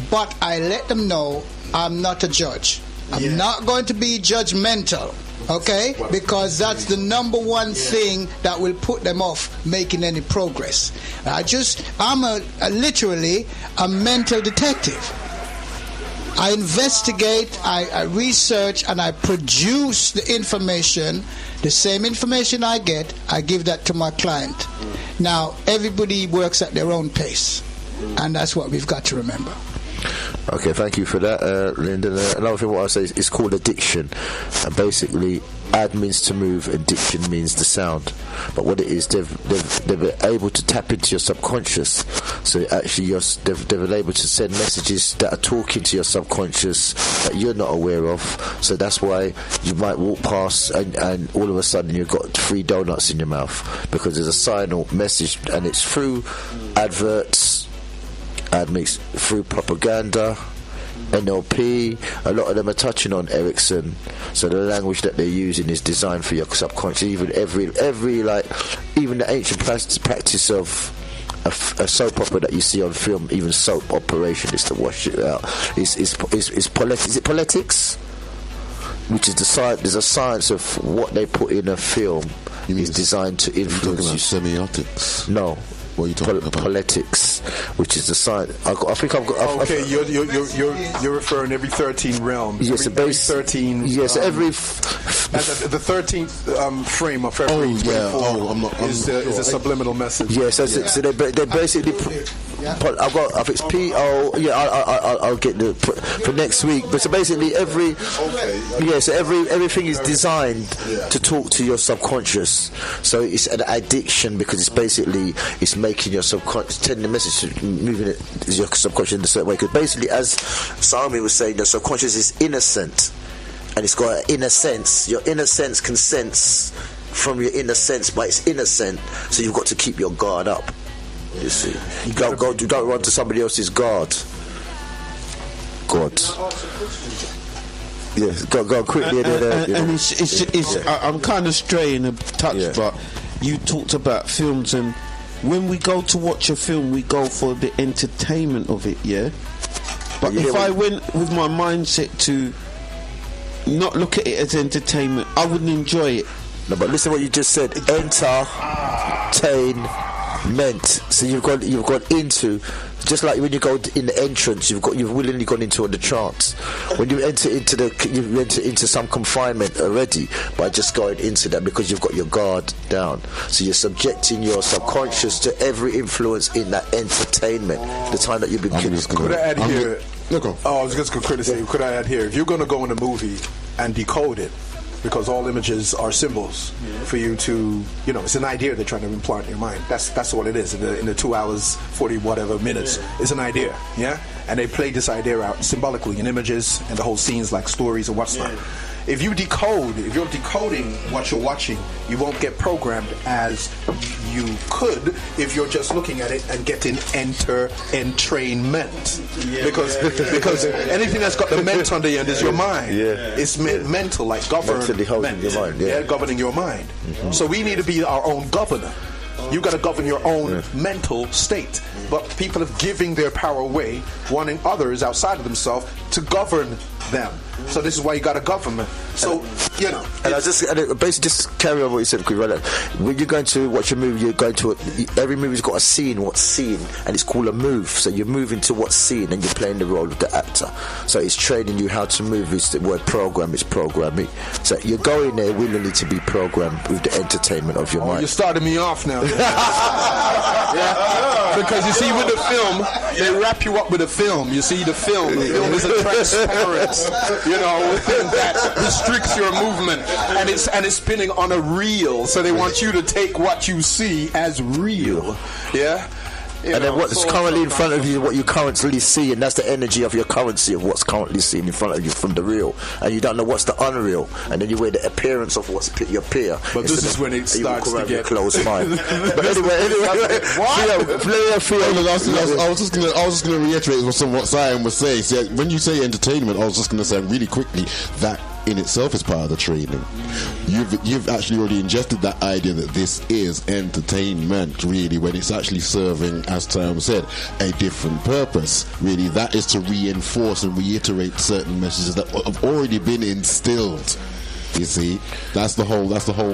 but I let them know I'm not a judge. I'm not going to be judgmental. Okay, because that's the number one thing that will put them off making any progress. I'm literally a mental detective. I investigate, I research, and I produce the information. The same information I get, I give that to my client. Now, everybody works at their own pace, and that's what we've got to remember. Okay, thank you for that, Lyndon. Another thing what I say is called addiction. And basically, ad means to move, and diction means the sound. But what it is, they've been able to tap into your subconscious. So actually, they've been able to send messages that are talking to your subconscious that you're not aware of. So that's why you might walk past and all of a sudden you've got 3 donuts in your mouth, because there's a sign or message, and it's through adverts, ad mix, through propaganda, NLP. A lot of them are touching on Erickson, so the language that they're using is designed for your subconscious. Even even the ancient practice of a soap opera that you see on film, even soap operation is to wash it out. Is it politics? Which is there's a science of what they put in a film is designed to influence you. Semiotics? No. What are you talking about? Politics, which is the science. Okay, you're referring every 13 realms. Yes, every 13. Yes, the 13th frame of every is a subliminal message. Yes, so they basically. I think it's PO. Yeah, I'll get for next week. But so basically, everything is designed to talk to your subconscious. So it's an addiction because it's making your subconscious, telling the message, moving it your subconscious in a certain way. Because basically, as Sami was saying, your subconscious is innocent, and it's got an inner sense. Your inner sense can sense from your inner sense, but it's innocent. So you've got to keep your guard up. You see, you don't run to somebody else's guard. God. Yes, go quickly. I'm kind of straying a touch, but you talked about films, and when we go to watch a film, we go for the entertainment of it, yeah. But if I went with my mindset to not look at it as entertainment, I wouldn't enjoy it. No, but listen to what you just said. Entertainment. So you've gone into, just like when you go in the entrance, you've willingly gone into the trance. When you enter into some confinement already by just going into that, because you've got your guard down. So you're subjecting your subconscious to every influence in that entertainment. The time that you've been. Could I add here? I was just going to criticize. Could I add here? If you're going to go in a movie and decode it, because all images are symbols for you to, it's an idea they're trying to implant in your mind. That's what it is. In the 2 hours, 40 whatever minutes, it's an idea, and they play this idea out symbolically in images, and the whole scenes like stories and what's not. If you're decoding what you're watching, you won't get programmed as you could if you're just looking at it and getting entrainment. Because anything that's got the ment on the end is your mind. It's mental, like government. Your mind, governing your mind. So we need to be our own governor. You got to govern your own mental state. But people are giving their power away, wanting others outside of themselves to govern them. So this is why you got a government. So And I basically just carry on what you said quickly. Right? When you're going to watch a movie, you're going to every movie's got a scene. What scene? And it's called a move. So you're moving to what scene, and you're playing the role of the actor. So it's training you how to move. It's the word program. It's programming. So you're going there willingly to be programmed with the entertainment of your mind. You're starting me off now. Because you see, with the film, they wrap you up with a film. You see, the film is a transparent, thing that restricts your movement, and it's spinning on a reel. So they want you to take what you see as real, And then what's currently in front of you, what you currently see, and that's the energy of your currency of what's currently seen in front of you from the real. And you don't know what's the unreal. And then you wear the appearance of what's your peer. But this is when it starts to get close mind. But anyway, I was just gonna reiterate what Zion was saying. See, when you say entertainment, I was just gonna say really quickly that in itself is part of the training. You've actually already ingested that idea that this is entertainment, really, when it's actually serving, as Tom said, a different purpose. Really, that is to reinforce and reiterate certain messages that have already been instilled. You see, that's the whole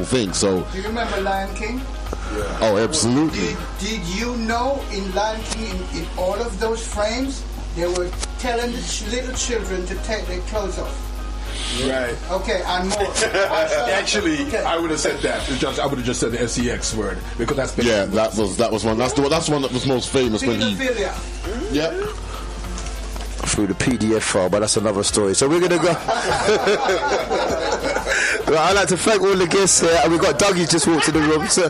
thing. So, do you remember Lion King? Yeah. Oh, absolutely. Did you know in Lion King, in all of those frames, they were telling the little children to take their clothes off? Right. Okay, and more. Actually, okay. I would have said that. I would have just said the SEX word because that's been that was one. That's the one that was most famous when he. Yeah. Through the PDF file, but that's another story. So we're gonna go. I'd like to thank all the guests here. We've got Dougie just walked in the room. So,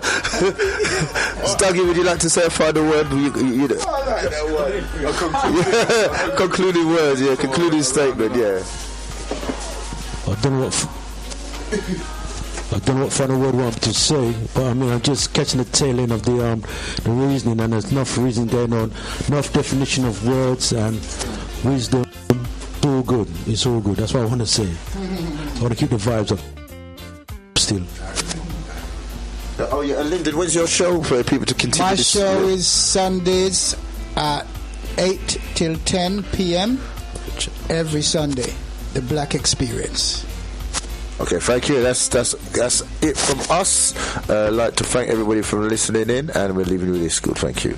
Dougie, would you like to say a final word? Concluding words, yeah. Concluding statement, yeah. I don't know what final word I want to say, but I mean I'm just catching the tail end of the reasoning, and there's enough reason going on, enough definition of words and wisdom. It's all good. It's all good. That's what I want to say. I want to keep the vibes up still. Oh yeah, Lyndon, when's your show for people to continue? My show is Sundays at 8 till 10 p.m. every Sunday. The Black Experience. Okay, thank you. That's it from us. I'd like to thank everybody for listening in, and we're leaving you with this. Good, thank you.